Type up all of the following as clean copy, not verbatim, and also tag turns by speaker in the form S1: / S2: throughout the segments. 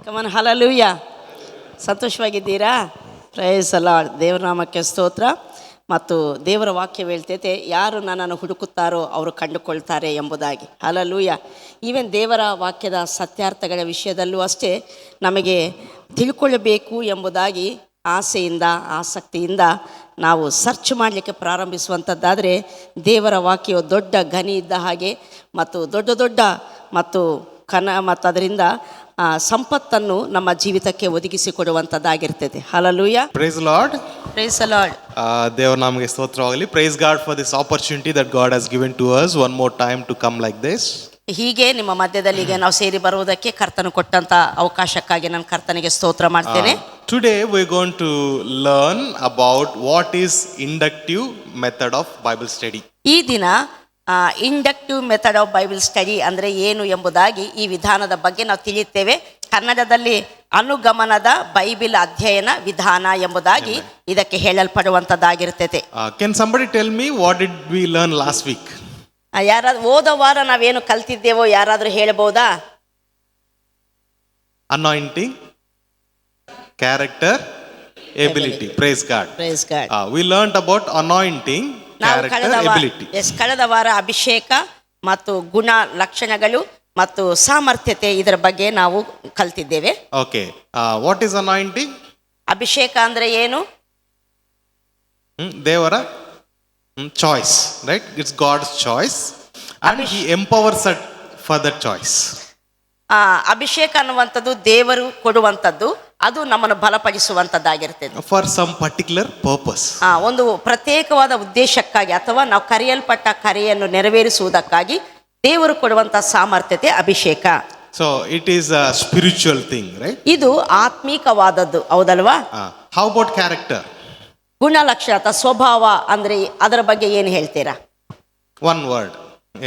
S1: Come on hallelujah. ಸಂತೋಷವಾಗಿದ್ದೀರಾ? Praise the Lord. ದೇವರ ನಾಮಕ್ಕೆ ಸ್ತೋತ್ರ. ಮತ್ತು ದೇವರ ವಾಕ್ಯ ಹೇಳ್ತೈತೆ, ಯಾರು ನನ್ನನ್ನು ಹುಡುಕುತ್ತಾರೋ ಅವರು ಕಂಡುಕೊಳ್ತಾರೆ ಎಂಬುದಾಗಿ. ಹಲ್ಲೆಲೂಯ. ಈವನ್ ದೇವರ ವಾಕ್ಯದ ಸತ್ಯಾರ್ಥಗಳ ವಿಷಯದಲ್ಲೂ ಅಷ್ಟೇ ನಮಗೆ ತಿಳ್ಕೊಳ್ಳಬೇಕು ಎಂಬುದಾಗಿ ಆಸೆಯಿಂದ ಆಸಕ್ತಿಯಿಂದ ನಾವು ಸರ್ಚ್ ಮಾಡಲಿಕ್ಕೆ ಪ್ರಾರಂಭಿಸುವಂಥದ್ದಾದರೆ ದೇವರ ವಾಕ್ಯವು ದೊಡ್ಡ ಗನಿ ಇದ್ದ ಹಾಗೆ ಮತ್ತು ದೊಡ್ಡ ಮತ್ತು ಮತ್ತು ಅದರಿಂದ ಸಂಪತ್ತನ್ನು ನಮ್ಮ ಜೀವಿತಕ್ಕೆ ಒದಗಿಸಿಕೊಡುವಂಥದ್ದಾಗಿರ್ತದೆ. Hallelujah.
S2: Praise Lord.
S1: Praise the Lord.
S2: ದೇವರ ನಾಮಕ್ಕೆ ಸ್ತೋತ್ರವಾಗಲಿ. Praise God for this opportunity that God has given to us one more time to come like this.
S1: ಹೀಗೆ ನಿಮ್ಮ ಮಧ್ಯದಲ್ಲಿ ಈಗ ನಾವು ಸೇರಿ ಬರುವುದಕ್ಕೆ ಕರ್ತನು ಕೊಟ್ಟಂತ ಅವಕಾಶಕ್ಕಾಗಿ ನಾನು ಕರ್ತನಿಗೆ ಸ್ತೋತ್ರ ಮಾಡ್ತೇನೆ.
S2: Today we are going to learn about what is inductive method of Bible study. ಈ ದಿನ inductive method of Bible study ಅಂದರೆ ಏನು ಎಂಬುದಾಗಿ ಈ ವಿಧಾನದ ಬಗ್ಗೆ ನಾವು ತಿಳಿಯುತ್ತೇವೆ. ಕನ್ನಡದಲ್ಲಿ ಅನುಗಮನದ ಬೈಬಲ್ ಅಧ್ಯಯನ ವಿಧಾನ ಎಂಬುದಾಗಿ ಇದಕ್ಕೆ ಹೇಳಲ್ಪಡುವಂಥದ್ದಾಗಿರ್ತದೆ. Can somebody tell me what did we learn last week?
S1: ಯಾರಾದ್ರೂ ಹೋದ ವಾರ ನಾವೇನು ಕಲ್ತಿದ್ದೇವೋ ಯಾರಾದ್ರೂ ಹೇಳ್ಬೋದಾ?
S2: Anointing, character, ability. Praise God.
S1: Praise God.
S2: We learned about anointing,
S1: ಕಳೆದ ವಾರ ಅಭಿಷೇಕ ಮತ್ತು ಗುಣ ಲಕ್ಷಣಗಳು ಮತ್ತು ಸಾಮರ್ಥ್ಯತೆ ಇದರ ಬಗ್ಗೆ ನಾವು ಕಲ್ತಿದ್ದೇವೆ.
S2: Okay, what is anointing?
S1: ಅಭಿಷೇಕ ಅಂದ್ರೆ ಏನು?
S2: ದೇವರ choice, right? It's God's choice and he empowers us for that choice.
S1: ಅಭಿಷೇಕ ಅನ್ನುವಂಥದ್ದು ದೇವರು ಕೊಡುವಂಥದ್ದು, ಅದು ನಮ್ಮನ್ನು ಬಲಪಡಿಸುವಂಥದ್ದಾಗಿರ್ತದೆ.
S2: ಫಾರ್ ಸಮ್ ಪರ್ಟಿಕ್ಯುಲರ್ ಪರ್ಪಸ್,
S1: ಒಂದು ಪ್ರತ್ಯೇಕವಾದ ಉದ್ದೇಶಕ್ಕಾಗಿ ಅಥವಾ ನಾವು ಕರೆಯಲ್ಪಟ್ಟ ಕರೆಯನ್ನು ನೆರವೇರಿಸುವುದಕ್ಕಾಗಿ ದೇವರು ಕೊಡುವಂಥ ಸಾಮರ್ಥ್ಯತೆ ಅಭಿಷೇಕ.
S2: So it is a spiritual thing, right?
S1: ಇದು ಆತ್ಮಿಕವಾದದ್ದು, ಹೌದಲ್ವಾ?
S2: How about character?
S1: ಗುಣಲಕ್ಷಣ ಅಥವಾ ಸ್ವಭಾವ ಅಂದ್ರೆ ಅದರ ಬಗ್ಗೆ ಏನು ಹೇಳ್ತೀರಾ?
S2: One word,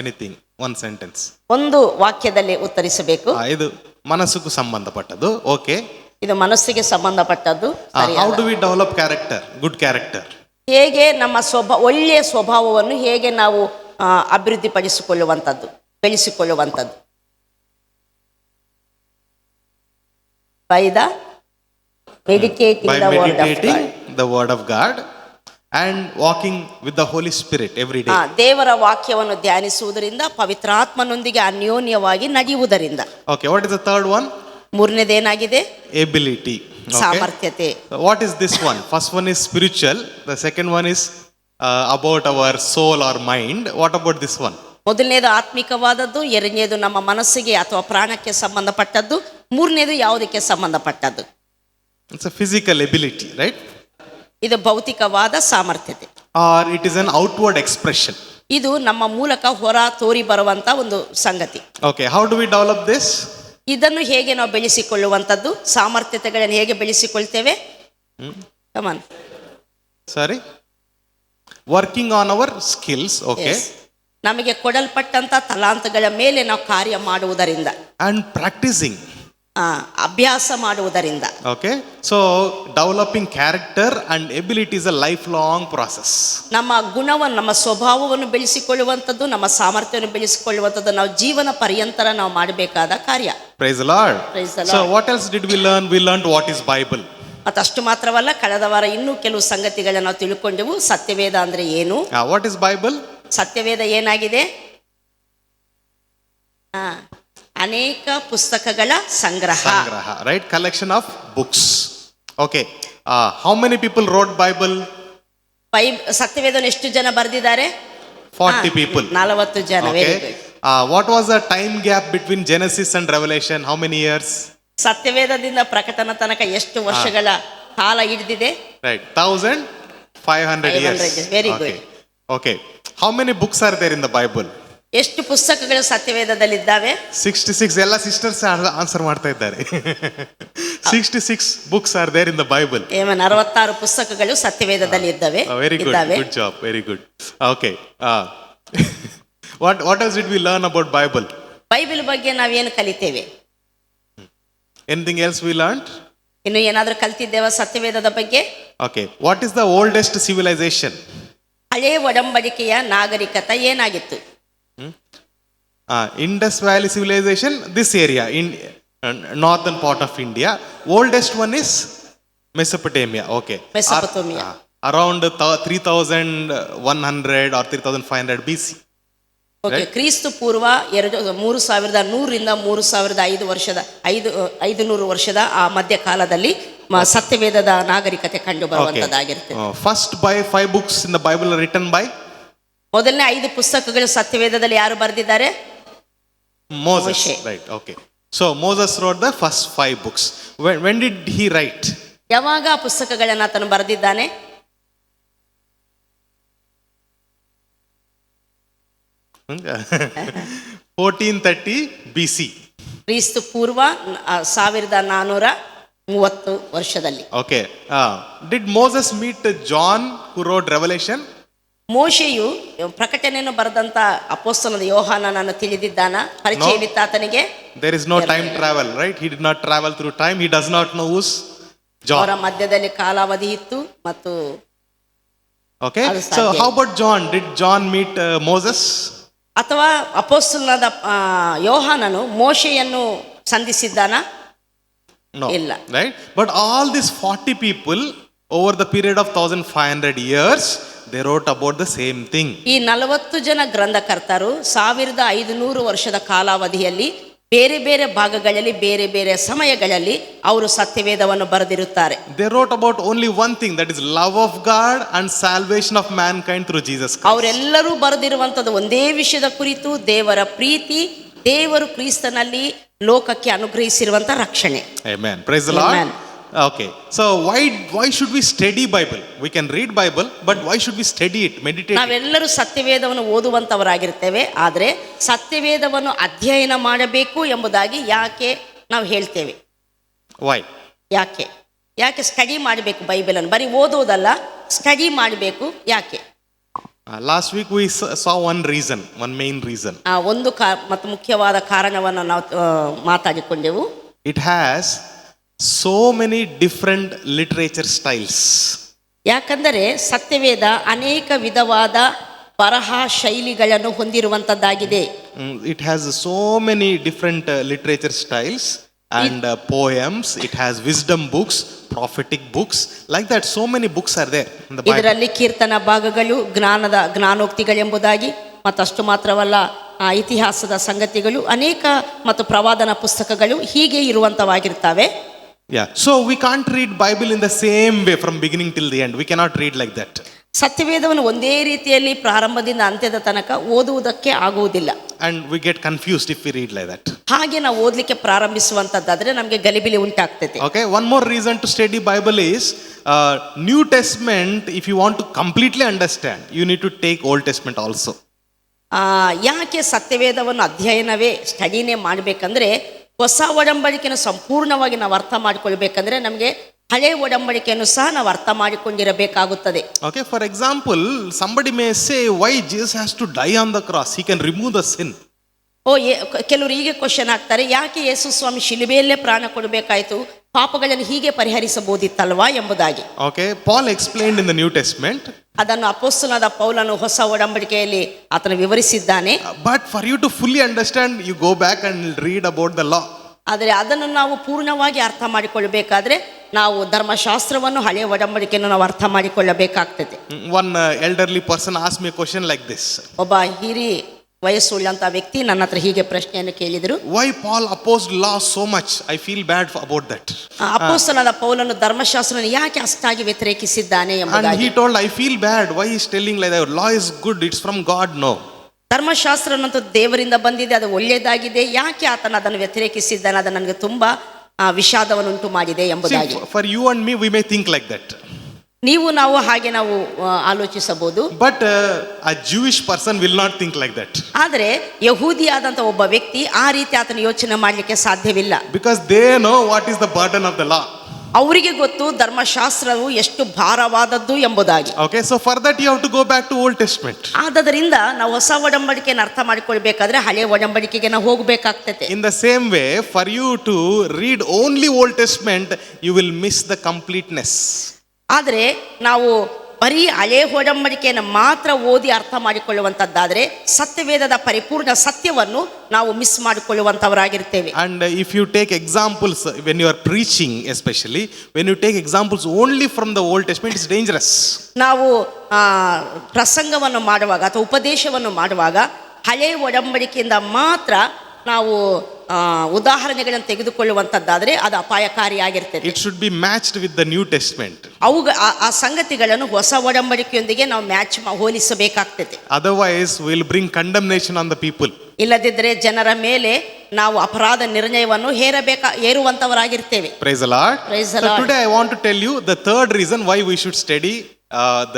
S2: anything, one sentence. ಒಂದು
S1: ವಾಕ್ಯದಲ್ಲಿ ಉತ್ತರಿಸಬೇಕು.
S2: ಇದು ಮನಸ್ಸಿಗೂ ಸಂಬಂಧಪಟ್ಟದ್ದು. ಓಕೆ,
S1: ಇದು ಮನಸ್ಸಿಗೆ ಸಂಬಂಧಪಟ್ಟದ್ದು.
S2: How do we develop character, good character?
S1: ಹೇಗೆ ನಮ್ಮ ಒಳ್ಳೆಯ ಸ್ವಭಾವವನ್ನು ಹೇಗೆ ನಾವು ಅಭಿವೃದ್ಧಿಪಡಿಸಿಕೊಳ್ಳುವಂಥದ್ದು, ಬೆಳೆಸಿಕೊಳ್ಳುವಂಥದ್ದು? By meditating
S2: the word of God and walking with the Holy Spirit every day.
S1: ದೇವರ ವಾಕ್ಯವನ್ನು ಧ್ಯಾನಿಸುವುದರಿಂದ, ಪವಿತ್ರಾತ್ಮನೊಂದಿಗೆ ಅನ್ಯೋನ್ಯವಾಗಿ ನಡೆಯುವುದರಿಂದ.
S2: Okay, what is the third one?
S1: ಮೂರನೇದೇನಾಗಿದೆ?
S2: Ability.
S1: ಸಾಮರ್ಥ್ಯತೆ.
S2: What is this one? First one is spiritual, the second one is about our soul or mind. What about this one?
S1: ಮೊದಲನೇದು ಆತ್ಮಿಕವಾದದ್ದು, ಎರಡನೇದು ನಮ್ಮ ಮನಸ್ಸಿಗೆ ಅಥವಾ ಪ್ರಾಣಕ್ಕೆ ಸಂಬಂಧಪಟ್ಟದ್ದು, ಮೂರನೇದು ಯಾವುದಕ್ಕೆ ಸಂಬಂಧಪಟ್ಟದ್ದು?
S2: It's a physical ability, right?
S1: ಇದು ಭೌತಿಕವಾದ ಸಾಮರ್ಥ್ಯತೆ.
S2: Or it is an outward expression.
S1: ಇದು ನಮ್ಮ ಮೂಲಕ ಹೊರ ತೋರಿ ಬರುವಂತ ಒಂದು ಸಂಗತಿ.
S2: Okay, how do we develop this?
S1: ಇದನ್ನು ಹೇಗೆ ನಾವು ಬೆಳೆಸಿಕೊಳ್ಳುವಂತದ್ದು? ಸಾಮರ್ಥ್ಯತೆಗಳನ್ನು ಹೇಗೆ ಬೆಳೆಸಿಕೊಳ್ತೇವೆ? Come on.
S2: Sorry? Working on our skills, okay?
S1: Yes. ನಮಗೆ ಕೊಡಲ್ಪಟ್ಟಂತ ತಲಾಂತಗಳ ಮೇಲೆ ನಾವು ಕಾರ್ಯ ಮಾಡುವುದರಿಂದ.
S2: And practicing.
S1: ಅಭ್ಯಾಸ ಮಾಡುವುದರಿಂದ.
S2: Okay, so developing character and ability is a lifelong process.
S1: ನಮ್ಮ ಗುಣವನ್ನು, ನಮ್ಮ ಸ್ವಭಾವವನ್ನು ಬೆಳೆಸಿಕೊಳ್ಳುವಂಥದ್ದು, ನಮ್ಮ ಸಾಮರ್ಥ್ಯವನ್ನು ಬೆಳೆಸಿಕೊಳ್ಳುವಂಥದ್ದು ನಾವು ಜೀವನ ಪರ್ಯಂತರ ನಾವು ಮಾಡಬೇಕಾದ ಕಾರ್ಯ.
S2: Praise the Lord.
S1: Praise the Lord.
S2: So what else did we learn? We learned what is Bible.
S1: ಮತ್ತಷ್ಟು ಮಾತ್ರವಲ್ಲ, ಕಳೆದ ವಾರ ಇನ್ನೂ ಕೆಲವು ಸಂಗತಿಗಳನ್ನು ನಾವು ತಿಳ್ಕೊಂಡೆವು. ಸತ್ಯವೇದ ಅಂದ್ರೆ ಏನು?
S2: What is Bible?
S1: ಸತ್ಯವೇದ ಏನಾಗಿದೆ? ಅನೇಕ ಪುಸ್ತಕಗಳ ಸಂಗ್ರಹ,
S2: right? Collection of books. Okay, how many people wrote Bible?
S1: ಸತ್ಯವೇದವನ್ನು ಎಷ್ಟು ಜನ ಬರೆದಿದ್ದಾರೆ?
S2: 40 people.
S1: 40 ಜನ.
S2: Okay. What was the time gap between Genesis and Revelation? How many years?
S1: ಸತ್ಯವೇದದಿಂದ ಪ್ರಕಟನ ತನಕ ಎಷ್ಟು ವರ್ಷಗಳ ಕಾಲ ಹಿಡಿದಿದೆ?
S2: Right, 1500 years.
S1: Very good.
S2: Okay, how many books are there in the Bible?
S1: ಎಷ್ಟು ಪುಸ್ತಕಗಳು ಸತ್ಯವೇದದಲ್ಲಿ ಇದ್ದಾವೆ?
S2: 66. ಎಲ್ಲ ಸಿಸ್ಟರ್ಸ್ ಆನ್ಸರ್ ಮಾಡ್ತಾ ಇದ್ದಾರೆ. 66 books are there in the Bible.
S1: 66 ಪುಸ್ತಕಗಳು ಸತ್ಯವೇದದಲ್ಲಿ ಇದ್ದಾವೆ.
S2: Very good. Good job. Very good. Okay. What else did we learn about Bible?
S1: Bible ಬಗ್ಗೆ ನಾವೇನು ಕಲಿತೇವೆ?
S2: Anything else we learned?
S1: ಇನ್ನು ಏನಾದರೂ ಕಲಿತಿದ್ದೇವಾ ಸತ್ಯವೇದದ ಬಗ್ಗೆ?
S2: Okay. What is the oldest civilization?
S1: ಹಳೆಯ ಒಡಂಬಡಿಕೆಯ ನಾಗರಿಕತೆ ಏನಾಗಿತ್ತು?
S2: Indus Valley civilization, this area in northern part of India. Oldest one is Mesopotamia. Okay.
S1: Mesopotamia.
S2: Around 3100 or 3500 BC.
S1: Okay, ಕ್ರಿಸ್ತು ಪೂರ್ವ 3100ರಿಂದ 3500 ವರ್ಷದ ಆ ಮಧ್ಯಕಾಲದಲ್ಲಿ ಸತ್ಯವೇದದ ನಾಗರಿಕತೆ ಕಂಡು ಬರುವಂತದ್ದಾಗಿರುತ್ತೆ.
S2: First 5 books in the Bible are written by
S1: ಮೊದಲನೇ 5 ಪುಸ್ತಕಗಳು ಸತ್ಯವೇದದಲ್ಲಿ ಯಾರು ಬರೆದಿದ್ದಾರೆ?
S2: Moses. Right. Okay. So Moses wrote the first 5 books. When did he write?
S1: ಯಾವಾಗ ಆ ಪುಸ್ತಕಗಳನ್ನು ಆತನು ಬರೆದಿದ್ದಾನೆ?
S2: 1430 BC.
S1: ಕ್ರಿಸ್ತು ಪೂರ್ವ 1430 ವರ್ಷದಲ್ಲಿ.
S2: Okay. Did Moses meet John who wrote Revelation?
S1: ಮೋಶೆಯು ಪ್ರಕಟಣೆಯನ್ನು ಬರೆದಂತ ಅಪೊಸ್ತಲನಾದ ಯೋಹಾನನನ್ನು ತಿಳಿದಿದ್ದಾನ? ಪರಿಚಯವಿತ್ತ ಆತನಿಗೆ?
S2: There is no time travel, right? He did not travel through time. He does not know who's John.
S1: ಅವರ ಮಧ್ಯದಲ್ಲಿ ಕಾಲಾವಧಿ ಇತ್ತು ಮತ್ತು
S2: Okay. So how about John? Did John meet Moses?
S1: ಅಥವಾ ಅಪೊಸ್ತಲನಾದ ಯೋಹಾನನು ಮೋಶೆಯನ್ನು ಸಂಧಿಸಿದ್ದಾನ?
S2: No.
S1: ಇಲ್ಲ.
S2: Right? But all these 40 people over the period of 1500 years, they wrote about the same thing.
S1: ಈ 40 ಜನ ಗ್ರಂಥಕರ್ತರು 1500 ವರ್ಷದ ಕಾಲಾವಧಿಯಲ್ಲಿ ಬೇರೆ ಬೇರೆ ಭಾಗಗಳಲ್ಲಿ ಬೇರೆ ಬೇರೆ ಸಮಯಗಳಲ್ಲಿ ಅವರು ಸತ್ಯವೇದವನ್ನು ಬರೆದಿರುತ್ತಾರೆ.
S2: They wrote about only one thing, that is love of God and salvation of mankind through Jesus Christ.
S1: ಅವರೆಲ್ಲರೂ ಬರೆದಿರುವಂತದ್ದು ಒಂದೇ ವಿಷಯದ ಕುರಿತು, ದೇವರ ಪ್ರೀತಿ, ದೇವರು ಕ್ರಿಸ್ತನಲ್ಲಿ ಲೋಕಕ್ಕೆ ಅನುಗ್ರಹಿಸಿರುವಂತ ರಕ್ಷಣೆ.
S2: Amen. Praise the Lord.
S1: Amen.
S2: Okay. So why should we study Bible? We can read Bible, but why should we study it, meditate it?
S1: ನಾವೆಲ್ಲರೂ ಸತ್ಯವೇದವನ್ನು ಓದುವಂತವರಾಗಿರ್ತೇವೆ, ಆದರೆ ಸತ್ಯವೇದವನ್ನು ಅಧ್ಯಯನ ಮಾಡಬೇಕು ಎಂಬುದಾಗಿ ಯಾಕೆ ನಾವು ಹೇಳ್ತೇವೆ?
S2: Why?
S1: ಯಾಕೆ ಸ್ಟಡಿ ಮಾಡಬೇಕು ಬೈಬಲನ್ನು? ಬರೀ ಓದೋದಲ್ಲ, ಸ್ಟಡಿ ಮಾಡಬೇಕು. ಯಾಕೆ?
S2: Last week we saw one main reason.
S1: ಒಂದು ಮತ್ತು ಮುಖ್ಯವಾದ ಕಾರಣವನ್ನು ನಾವು ಮಾತಾಡಿಕೊಂಡೆವು.
S2: It has so many different literature styles.
S1: ಯಾಕಂದರೆ ಸತ್ಯವೇದ ಅನೇಕ ವಿಧವಾದ ಬರಹ ಶೈಲಿಗಳನ್ನು ಹೊಂದಿರುವಂತದ್ದಾಗಿದೆ.
S2: It has so many different literature styles and poems. It has wisdom books, prophetic books, like that. So many books are there in the Bible.
S1: ಇದರಲ್ಲಿ ಕೀರ್ತನ ಭಾಗಗಳು, ಜ್ಞಾನೋಕ್ತಿಗಳೆಂಬುದಾಗಿ, ಮತ್ತಷ್ಟು ಮಾತ್ರವಲ್ಲ ಇತಿಹಾಸದ ಸಂಗತಿಗಳು, ಅನೇಕ ಮತ್ತು ಪ್ರವಾದನ ಪುಸ್ತಕಗಳು ಹೀಗೆ ಇರುವಂತವಾಗಿರ್ತವೆ.
S2: Yeah. So we can't read Bible in the same way from beginning till the end. We cannot read like that.
S1: ಸತ್ಯವೇದವನ್ನು ಒಂದೇ ರೀತಿಯಲ್ಲಿ ಪ್ರಾರಂಭದಿಂದ ಅಂತ್ಯದ ತನಕ ಓದುವುದಕ್ಕೆ ಆಗುವುದಿಲ್ಲ.
S2: And we get confused if we read like that.
S1: ಹಾಗೆ ನಾವು ಓದಲಿಕ್ಕೆ ಪ್ರಾರಂಭಿಸುವಂತದ್ದಾದ್ರೆ ನಮಗೆ ಗಲಿಬಿಲಿ ಉಂಟಾಗ್ತೈತೆ.
S2: Okay, one more reason to study Bible is New Testament. If you want to completely understand, you need to take Old Testament also.
S1: ಯಾಕೆ ಸತ್ಯವೇದವನ್ನು ಅಧ್ಯಯನವೇ ಸ್ಟಡಿನೇ ಮಾಡಬೇಕಂದ್ರೆ, ಹೊಸ ಒಡಂಬಡಿಕೆಯನ್ನು ಸಂಪೂರ್ಣವಾಗಿ ನಾವು ಅರ್ಥ ಮಾಡಿಕೊಳ್ಬೇಕಂದ್ರೆ ನಮಗೆ ಹಳೆ ಒಡಂಬಡಿಕೆಯನ್ನು ಸಹ ನಾವು ಅರ್ಥ ಮಾಡಿಕೊಂಡಿರಬೇಕಾಗುತ್ತದೆ.
S2: Okay, for example, somebody may say, why Jesus has to die on the cross? He can remove the sin.
S1: ಕೆಲವರು ಹೀಗೆ ಕ್ವಶನ್ ಆಗ್ತಾರೆ, ಯಾಕೆ ಯೇಸು ಸ್ವಾಮಿ ಶಿಲುಬೆಯಲ್ಲೇ ಪ್ರಾಣ ಕೊಡಬೇಕಾಯ್ತು, ಪಾಪಗಳನ್ನು ಹೀಗೆ ಪರಿಹರಿಸಬಹುದಿತ್ತಲ್ವಾ ಎಂಬುದಾಗಿ.
S2: Okay, Paul explained in the New Testament.
S1: ಅದನ್ನು ಅಪೊಸ್ತಲನಾದ ಪೌಲನು ಹೊಸ ಒಡಂಬಡಿಕೆಯಲ್ಲಿ ಆತನು ವಿವರಿಸಿದ್ದಾನೆ.
S2: But for you to fully understand, you go back and read about the law.
S1: ಆದರೆ ಅದನ್ನು ನಾವು ಪೂರ್ಣವಾಗಿ ಅರ್ಥ ಮಾಡಿಕೊಳ್ಳಬೇಕಾದ್ರೆ ನಾವು ಧರ್ಮಶಾಸ್ತ್ರವನ್ನು, ಹಳೆಯ ಒಡಂಬಡಿಕೆಯನ್ನು ನಾವು ಅರ್ಥ ಮಾಡಿಕೊಳ್ಳಬೇಕಾಗ್ತದೆ.
S2: One elderly person asked me a question like this.
S1: ಒಬ್ಬ ಹಿರಿ ವಯಸ್ಸುಳ್ಳಂತ ವ್ಯಕ್ತಿ ನನ್ನ ಹತ್ರ ಹೀಗೆ ಪ್ರಶ್ನೆಯನ್ನು ಕೇಳಿದರು.
S2: Why Paul opposed law so much? I feel bad about that.
S1: ಅಪೊಸ್ತಲನಾದ ಪೌಲನು ಧರ್ಮಶಾಸ್ತ್ರವನ್ನು ಯಾಕೆ ಅಷ್ಟಾಗಿ ವ್ಯತಿರೇಕಿಸಿದ್ದಾನೆ ಎಂಬುದಾಗಿ.
S2: And he told, I feel bad. Why he is telling like that? Law is good. It's from God. No.
S1: ಧರ್ಮಶಾಸ್ತ್ರ ಅನ್ನೋದು ದೇವರಿಂದ ಬಂದಿದೆ, ಅದು ಒಳ್ಳೆಯದಾಗಿದೆ. ಯಾಕೆ ಆತನ ಅದನ್ನು ವ್ಯತಿರೇಕಿಸಿದ್ದಾನೆ, ಅದು ನನಗೆ ತುಂಬಾ ವಿಷಾದವನ್ನು ಉಂಟು ಮಾಡಿದೆ ಎಂಬುದಾಗಿ.
S2: For you and me, we may think like that.
S1: ನಾವು ಹಾಗೆ ನಾವು ಆಲೋಚಿಸಬಹುದು.
S2: But a Jewish person will not think like that.
S1: ಆದರೆ ಯಹೂದಿಯಾದಂತ ಒಬ್ಬ ವ್ಯಕ್ತಿ ಆ ರೀತಿ ಆತನ ಯೋಚನೆ ಮಾಡಲಿಕ್ಕೆ ಸಾಧ್ಯವಿಲ್ಲ.
S2: Because they know what is the burden of the law.
S1: ಅವರಿಗೆ ಗೊತ್ತು ಧರ್ಮಶಾಸ್ತ್ರವು ಎಷ್ಟು ಭಾರವಾದದ್ದು ಎಂಬುದಾಗಿ.
S2: Okay, so for that you have to go back to Old Testament.
S1: ಆದ್ದರಿಂದ ನಾವು ಹೊಸ ಒಡಂಬಡಿಕೆಯನ್ನು ಅರ್ಥ ಮಾಡಿಕೊಳ್ಬೇಕಾದ್ರೆ ಹಳೆಯ ಒಡಂಬಡಿಕೆಗೆ ನಾವು ಹೋಗಬೇಕಾಗ್ತದೆ.
S2: In the same way, for you to read only Old Testament, you will miss the completeness.
S1: ಆದರೆ ನಾವು ಬರೀ ಹಳೆ ಒಡಂಬಡಿಕೆಯನ್ನು ಮಾತ್ರ ಓದಿ ಅರ್ಥ ಮಾಡಿಕೊಳ್ಳುವಂಥದ್ದಾದರೆ ಸತ್ಯವೇದದ ಪರಿಪೂರ್ಣ ಸತ್ಯವನ್ನು ನಾವು miss ಮಾಡಿಕೊಳ್ಳುವಂಥವರಾಗಿರ್ತೇವೆ.
S2: And if you take examples when you are preaching, especially when you take examples only from the Old Testament, it's dangerous.
S1: ನಾವು ಪ್ರಸಂಗವನ್ನು ಮಾಡುವಾಗ ಅಥವಾ ಉಪದೇಶವನ್ನು ಮಾಡುವಾಗ ಹಳೆ ಒಡಂಬಡಿಕೆಯಿಂದ ಮಾತ್ರ ನಾವು ಉದಾಹರಣೆಗಳನ್ನು ತೆಗೆದುಕೊಳ್ಳುವಂಥದ್ದಾದರೆ ಅದು ಅಪಾಯಕಾರಿಯಾಗಿರ್ತದೆ.
S2: It should be matched with the New Testament.
S1: ಆ ಸಂಗತಿಗಳನ್ನು ಹೊಸ ಒಡಂಬಡಿಕೆಯೊಂದಿಗೆ ನಾವು ಹೋಲಿಸಬೇಕಾಗ್ತದೆ.
S2: Otherwise we'll bring condemnation on the people.
S1: ಇಲ್ಲದಿದ್ದರೆ ಜನರ ಮೇಲೆ ನಾವು ಅಪರಾಧ ನಿರ್ಣಯವನ್ನು ಹೇರುವಂತವರಾಗಿರ್ತೇವೆ.
S2: Praise the Lord.
S1: Praise the
S2: So
S1: Lord.
S2: today I want to tell you the third reason why we should study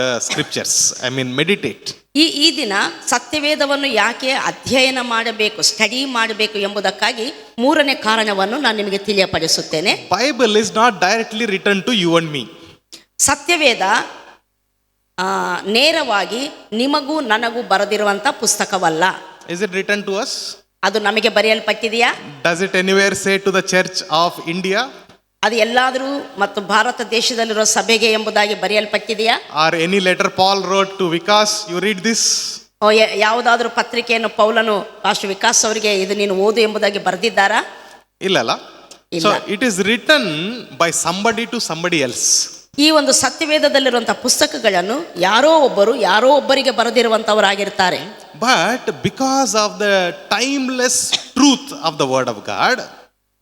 S2: the scriptures. I mean meditate.
S1: ಈ ದಿನ ಸತ್ಯವೇದವನ್ನು ಯಾಕೆ ಅಧ್ಯಯನ ಮಾಡಬೇಕು, ಸ್ಟಡಿ ಮಾಡಬೇಕು ಎಂಬುದಕ್ಕಾಗಿ ಮೂರನೇ ಕಾರಣವನ್ನು ನಾನು ನಿಮಗೆ ತಿಳಿಯಪಡಿಸುತ್ತೇನೆ.
S2: Bible is not directly written to you and me.
S1: ಸತ್ಯವೇದ ನೇರವಾಗಿ ನಿಮಗೂ ನನಗೂ ಬರೆದಿರುವಂತ ಪುಸ್ತಕವಲ್ಲ.
S2: Is it written to us?
S1: ಅದು ನಮಗೆ ಬರೆಯಲ್ಪಟ್ಟಿದೆಯಾ?
S2: Does it anywhere say to the Church of India?
S1: ಅದು ಎಲ್ಲಾದರೂ ಮತ್ತು ಭಾರತ ದೇಶದಲ್ಲಿರೋ ಸಭೆಗೆ ಎಂಬುದಾಗಿ ಬರೆಯಲ್ಪಟ್ಟಿದೆಯಾ?
S2: Or any letter Paul wrote to Vikas, you read this?
S1: ಯಾವುದಾದ್ರೂ ಪತ್ರಿಕೆಯನ್ನು ಪೌಲನು ಪಾಸ್ಟರ್ ವಿಕಾಸ್ ಅವರಿಗೆ ಇದು ನೀನು ಓದು ಎಂಬುದಾಗಿ ಬರೆದಿದ್ದಾರಾ?
S2: ಇಲ್ಲ. So it is written by somebody to somebody else.
S1: ಈ ಒಂದು ಸತ್ಯವೇದದಲ್ಲಿರುವಂತಹ ಪುಸ್ತಕಗಳನ್ನು ಯಾರೋ ಒಬ್ಬರಿಗೆ ಬರೆದಿರುವಂತವರಾಗಿರ್ತಾರೆ.
S2: But because of the timeless truth of the word of God,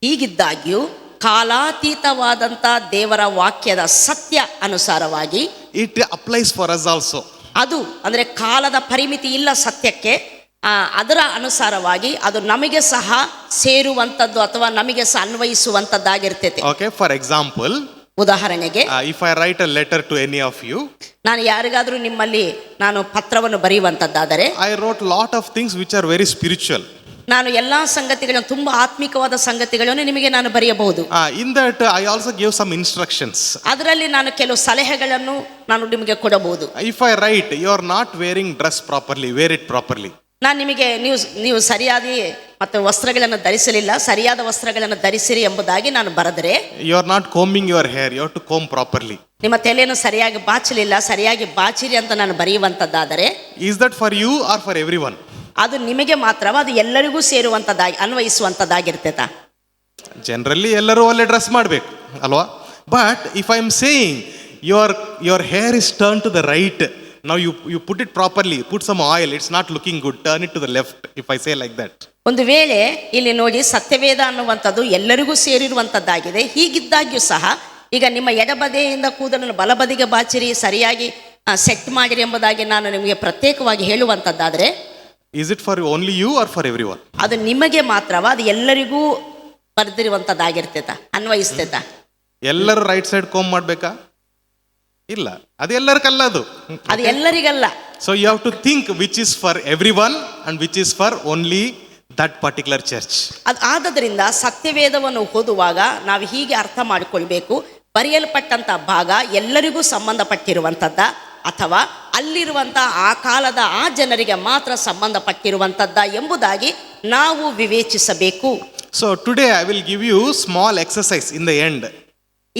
S1: ಹೀಗಿದ್ದಾಗ್ಯೂ ಕಾಲಾತೀತವಾದಂಥ ದೇವರ ವಾಕ್ಯದ ಸತ್ಯ ಅನುಸಾರವಾಗಿ
S2: it applies for us also.
S1: ಅದು ಅಂದರೆ ಕಾಲದ ಪರಿಮಿತಿ ಇಲ್ಲ ಸತ್ಯಕ್ಕೆ. ಅದರ ಅನುಸಾರವಾಗಿ ಅದು ನಮಗೆ ಸಹ ಸೇರುವಂಥದ್ದು ಅಥವಾ ನಮಗೆ ಸಹ ಅನ್ವಯಿಸುವಂಥದ್ದಾಗಿರ್ತೈತೆ.
S2: Okay, for example,
S1: ಉದಾಹರಣೆಗೆ
S2: if I write a letter to any of you,
S1: ನಾನು ಯಾರಿಗಾದರೂ ನಿಮ್ಮಲ್ಲಿ ನಾನು ಪತ್ರವನ್ನು ಬರೆಯುವಂಥದ್ದಾದರೆ
S2: I wrote lot of things which are very spiritual.
S1: ನಾನು ಎಲ್ಲಾ ಸಂಗತಿಗಳನ್ನು ತುಂಬಾ ಆತ್ಮಿಕವಾದ ಸಂಗತಿಗಳನ್ನು ನಿಮಗೆ ನಾನು ಬರೆಯಬಹುದು.
S2: In that I also give some instructions.
S1: ಅದರಲ್ಲಿ ನಾನು ಕೆಲವು ಸಲಹೆಗಳನ್ನು ನಾನು ನಿಮಗೆ ಕೊಡಬಹುದು.
S2: If I write you are not wearing dress properly, wear it properly.
S1: ನಾನು ನಿಮಗೆ ನೀವು ಸರಿಯಾದ ಮತ್ತು ವಸ್ತ್ರಗಳನ್ನು ಧರಿಸಲಿಲ್ಲ, ಸರಿಯಾದ ವಸ್ತ್ರಗಳನ್ನು ಧರಿಸಿರಿ ಎಂಬುದಾಗಿ ನಾನು ಬರೆದರೆ,
S2: you are not combing your hair, you have to comb properly.
S1: ನಿಮ್ಮ ತಲೆಯನ್ನು ಸರಿಯಾಗಿ ಬಾಚಲಿಲ್ಲ, ಸರಿಯಾಗಿ ಬಾಚಿರಿ ಅಂತ ನಾನು ಬರೆಯುವಂತದ್ದಾದರೆ,
S2: is that for you or for everyone?
S1: ಅದು ನಿಮಗೆ ಮಾತ್ರವ, ಅದು ಎಲ್ಲರಿಗೂ ಸೇರುವಂತದ್ದಾಗಿ ಅನ್ವಯಿಸುವಂತದ್ದಾಗಿರ್ತೈತಾ?
S2: ಜನರಲಿ ಎಲ್ಲರೂ ಒಳ್ಳೆ ಡ್ರೆಸ್ ಮಾಡಬೇಕು ಅಲ್ವಾ? But if I am saying your hair is turned to the right, now you put it properly, put some oil, it's not looking good, turn it to the left, if I say like that.
S1: ಒಂದು ವೇಳೆ ಇಲ್ಲಿ ನೋಡಿ, ಸತ್ಯವೇದ ಅನ್ನುವಂಥದ್ದು ಎಲ್ಲರಿಗೂ ಸೇರಿರುವಂತದ್ದಾಗಿದೆ. ಹೀಗಿದ್ದಾಗ್ಯೂ ಸಹ ಈಗ ನಿಮ್ಮ ಎಡಬದಿಯಿಂದ ಕೂದಲನ್ನು ಬಲಬದಿಗೆ ಬಾಚಿರಿ, ಸರಿಯಾಗಿ ಸೆಟ್ ಮಾಡಿರಿ ಎಂಬುದಾಗಿ ನಾನು ನಿಮಗೆ ಪ್ರತ್ಯೇಕವಾಗಿ ಹೇಳುವಂತದ್ದಾದ್ರೆ,
S2: is it for only you or for everyone?
S1: ಅದು ನಿಮಗೆ ಮಾತ್ರವ, ಅದು ಎಲ್ಲರಿಗೂ ಬರೆದಿರುವಂತದ್ದಾಗಿರ್ತೈತ, ಅನ್ವಯಿಸ್ತೈತ?
S2: ಎಲ್ಲರೂ ರೈಟ್ ಸೈಡ್ ಕೋಮ್ ಮಾಡ್ಬೇಕಾ? ಇಲ್ಲ, ಅದು ಎಲ್ಲರಿಗಲ್ಲ, ಅದು ಎಲ್ಲರಿಗಲ್ಲ. So you have to think which is for everyone and which is for only that particular church.
S1: ಆದ್ದರಿಂದ ಸತ್ಯವೇದವನ್ನು ಓದುವಾಗ ನಾವು ಹೀಗೆ ಅರ್ಥ ಮಾಡಿಕೊಳ್ಬೇಕು, ಬರೆಯಲ್ಪಟ್ಟಂತ ಭಾಗ ಎಲ್ಲರಿಗೂ ಸಂಬಂಧಪಟ್ಟಿರುವಂಥದ್ದ ಅಥವಾ ಅಲ್ಲಿರುವಂಥ ಆ ಕಾಲದ ಆ ಜನರಿಗೆ ಮಾತ್ರ ಸಂಬಂಧಪಟ್ಟಿರುವಂಥದ್ದ ಎಂಬುದಾಗಿ ನಾವು ವಿವೇಚಿಸಬೇಕು.
S2: So today I will give you small exercise in the end.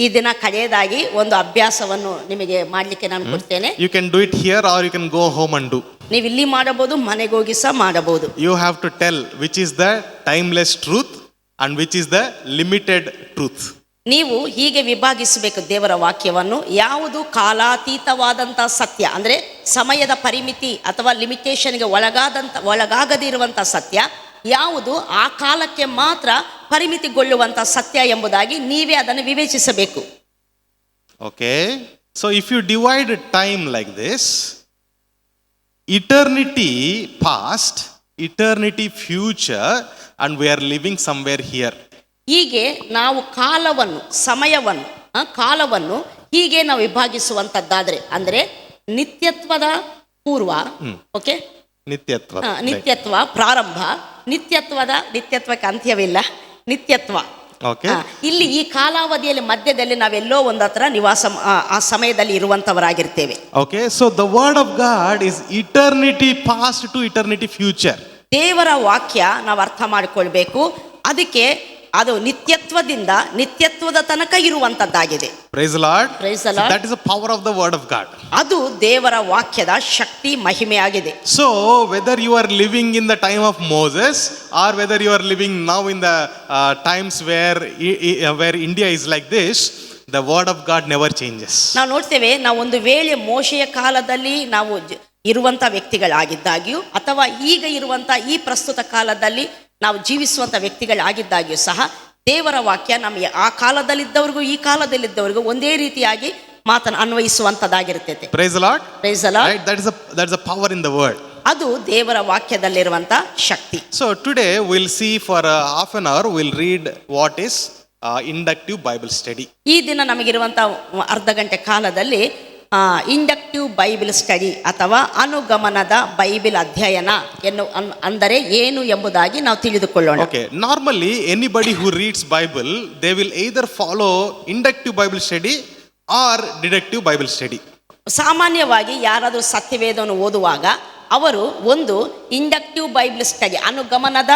S1: ಈ ದಿನ ಕಡೆಯದಾಗಿ ಒಂದು ಅಭ್ಯಾಸವನ್ನು ನಿಮಗೆ ಮಾಡಲಿಕ್ಕೆ ನಾನು ಕೊಡ್ತೇನೆ.
S2: You can do it here or you can go home and do.
S1: ನೀವು ಇಲ್ಲಿ ಮಾಡಬಹುದು, ಮನೆಗೆ ಹೋಗಿ ಸಹ ಮಾಡಬಹುದು.
S2: You have to tell which is the timeless truth and which is the limited truth. ನೀವು
S1: ಹೀಗೆ ವಿಭಾಗಿಸಬೇಕು ದೇವರ ವಾಕ್ಯವನ್ನು. ಯಾವುದು ಕಾಲಾತೀತವಾದಂಥ ಸತ್ಯ ಅಂದರೆ ಸಮಯದ ಪರಿಮಿತಿ ಅಥವಾ ಲಿಮಿಟೇಷನ್ಗೆ ಒಳಗಾಗದಿರುವಂಥ ಸತ್ಯ, ಯಾವುದು ಆ ಕಾಲಕ್ಕೆ ಮಾತ್ರ ಪರಿಮಿತಿಗೊಳ್ಳುವಂಥ ಸತ್ಯ ಎಂಬುದಾಗಿ ನೀವೇ ಅದನ್ನು ವಿವೇಚಿಸಬೇಕು.
S2: Okay, so if you divide time like this, eternity past, eternity future and we are living somewhere here.
S1: ಹೀಗೆ ನಾವು ಕಾಲವನ್ನು ಹೀಗೆ ನಾವು ವಿಭಾಗಿಸುವಂತದ್ದಾದ್ರೆ, ಅಂದ್ರೆ ನಿತ್ಯತ್ವದ ಪೂರ್ವ, ಓಕೆ, ನಿತ್ಯತ್ವ ಪ್ರಾರಂಭ, ನಿತ್ಯತ್ವಕ್ಕೆ ಅಂತ್ಯವಿಲ್ಲ, ನಿತ್ಯತ್ವ. ಇಲ್ಲಿ ಈ ಕಾಲಾವಧಿಯಲ್ಲಿ ಮಧ್ಯದಲ್ಲಿ ನಾವೆಲ್ಲೋ ಒಂದು ಹತ್ರ ನಿವಾಸ ಆ ಸಮಯದಲ್ಲಿ ಇರುವಂತವರಾಗಿರ್ತೇವೆ.
S2: Okay, so the word of God is eternity past to eternity future.
S1: ದೇವರ ವಾಕ್ಯ ನಾವು ಅರ್ಥ ಮಾಡಿಕೊಳ್ಬೇಕು. ಅದಕ್ಕೆ ಅದು ನಿತ್ಯತ್ವದಿಂದ ನಿತ್ಯತ್ವದ ತನಕ ಇರುವಂತದ್ದಾಗಿದೆ.
S2: Praise the Lord.
S1: Praise the Lord.
S2: That is the power of the word of God.
S1: ಅದು ದೇವರ ವಾಕ್ಯದ ಶಕ್ತಿ ಮಹಿಮೆಯಾಗಿದೆ.
S2: So whether you are living in the time of Moses or whether you are living now in the times where India is like this, the word of God never changes.
S1: ನಾವು ನೋಡ್ತೇವೆ, ನಾವು ಒಂದು ವೇಳೆ ಮೋಶೆಯ ಕಾಲದಲ್ಲಿ ನಾವು ಇರುವಂತ ವ್ಯಕ್ತಿಗಳಾಗಿದ್ದಾಗ್ಯೂ ಅಥವಾ ಈಗ ಇರುವಂತ ಈ ಪ್ರಸ್ತುತ ಕಾಲದಲ್ಲಿ ನಾವು ಜೀವಿಸುವಂತ ವ್ಯಕ್ತಿಗಳಾಗಿದ್ದಾಗ್ಯೂ ಸಹ ದೇವರ ವಾಕ್ಯ ನಮಗೆ ಆ ಕಾಲದಲ್ಲಿದ್ದವ್ರಿಗೂ ಈ ಕಾಲದಲ್ಲಿದ್ದವ್ರಿಗೂ ಒಂದೇ ರೀತಿಯಾಗಿ ಅನ್ವಯಿಸುವಂತದ್ದಾಗಿರ್ತೈತೆ.
S2: Praise the Lord.
S1: Praise the Lord.
S2: Right? That is a power in the word.
S1: ಅದು ದೇವರ ವಾಕ್ಯದಲ್ಲಿರುವಂತ ಶಕ್ತಿ.
S2: So today we'll see for half an hour we'll read what is inductive Bible study.
S1: ಈ ದಿನ ನಮಗಿರುವಂತ ಅರ್ಧ ಗಂಟೆ ಕಾಲದಲ್ಲಿ ಇಂಡಕ್ಟಿವ್ ಬೈಬಲ್ ಸ್ಟಡಿ ಅಥವಾ ಅನುಗಮನದ Bible ಅಧ್ಯಯನ ಅಂದರೆ ಏನು ಎಂಬುದಾಗಿ ನಾವು ತಿಳಿದುಕೊಳ್ಳೋಣ.
S2: Okay, normally anybody who reads Bible they will either follow inductive Bible study or deductive Bible study.
S1: ಸಾಮಾನ್ಯವಾಗಿ ಯಾರಾದರೂ ಸತ್ಯವೇದವನ್ನು ಓದುವಾಗ ಅವರು ಒಂದು ಇಂಡಕ್ಟಿವ್ ಬೈಬಲ್ ಸ್ಟಡಿ ಅನುಗಮನದ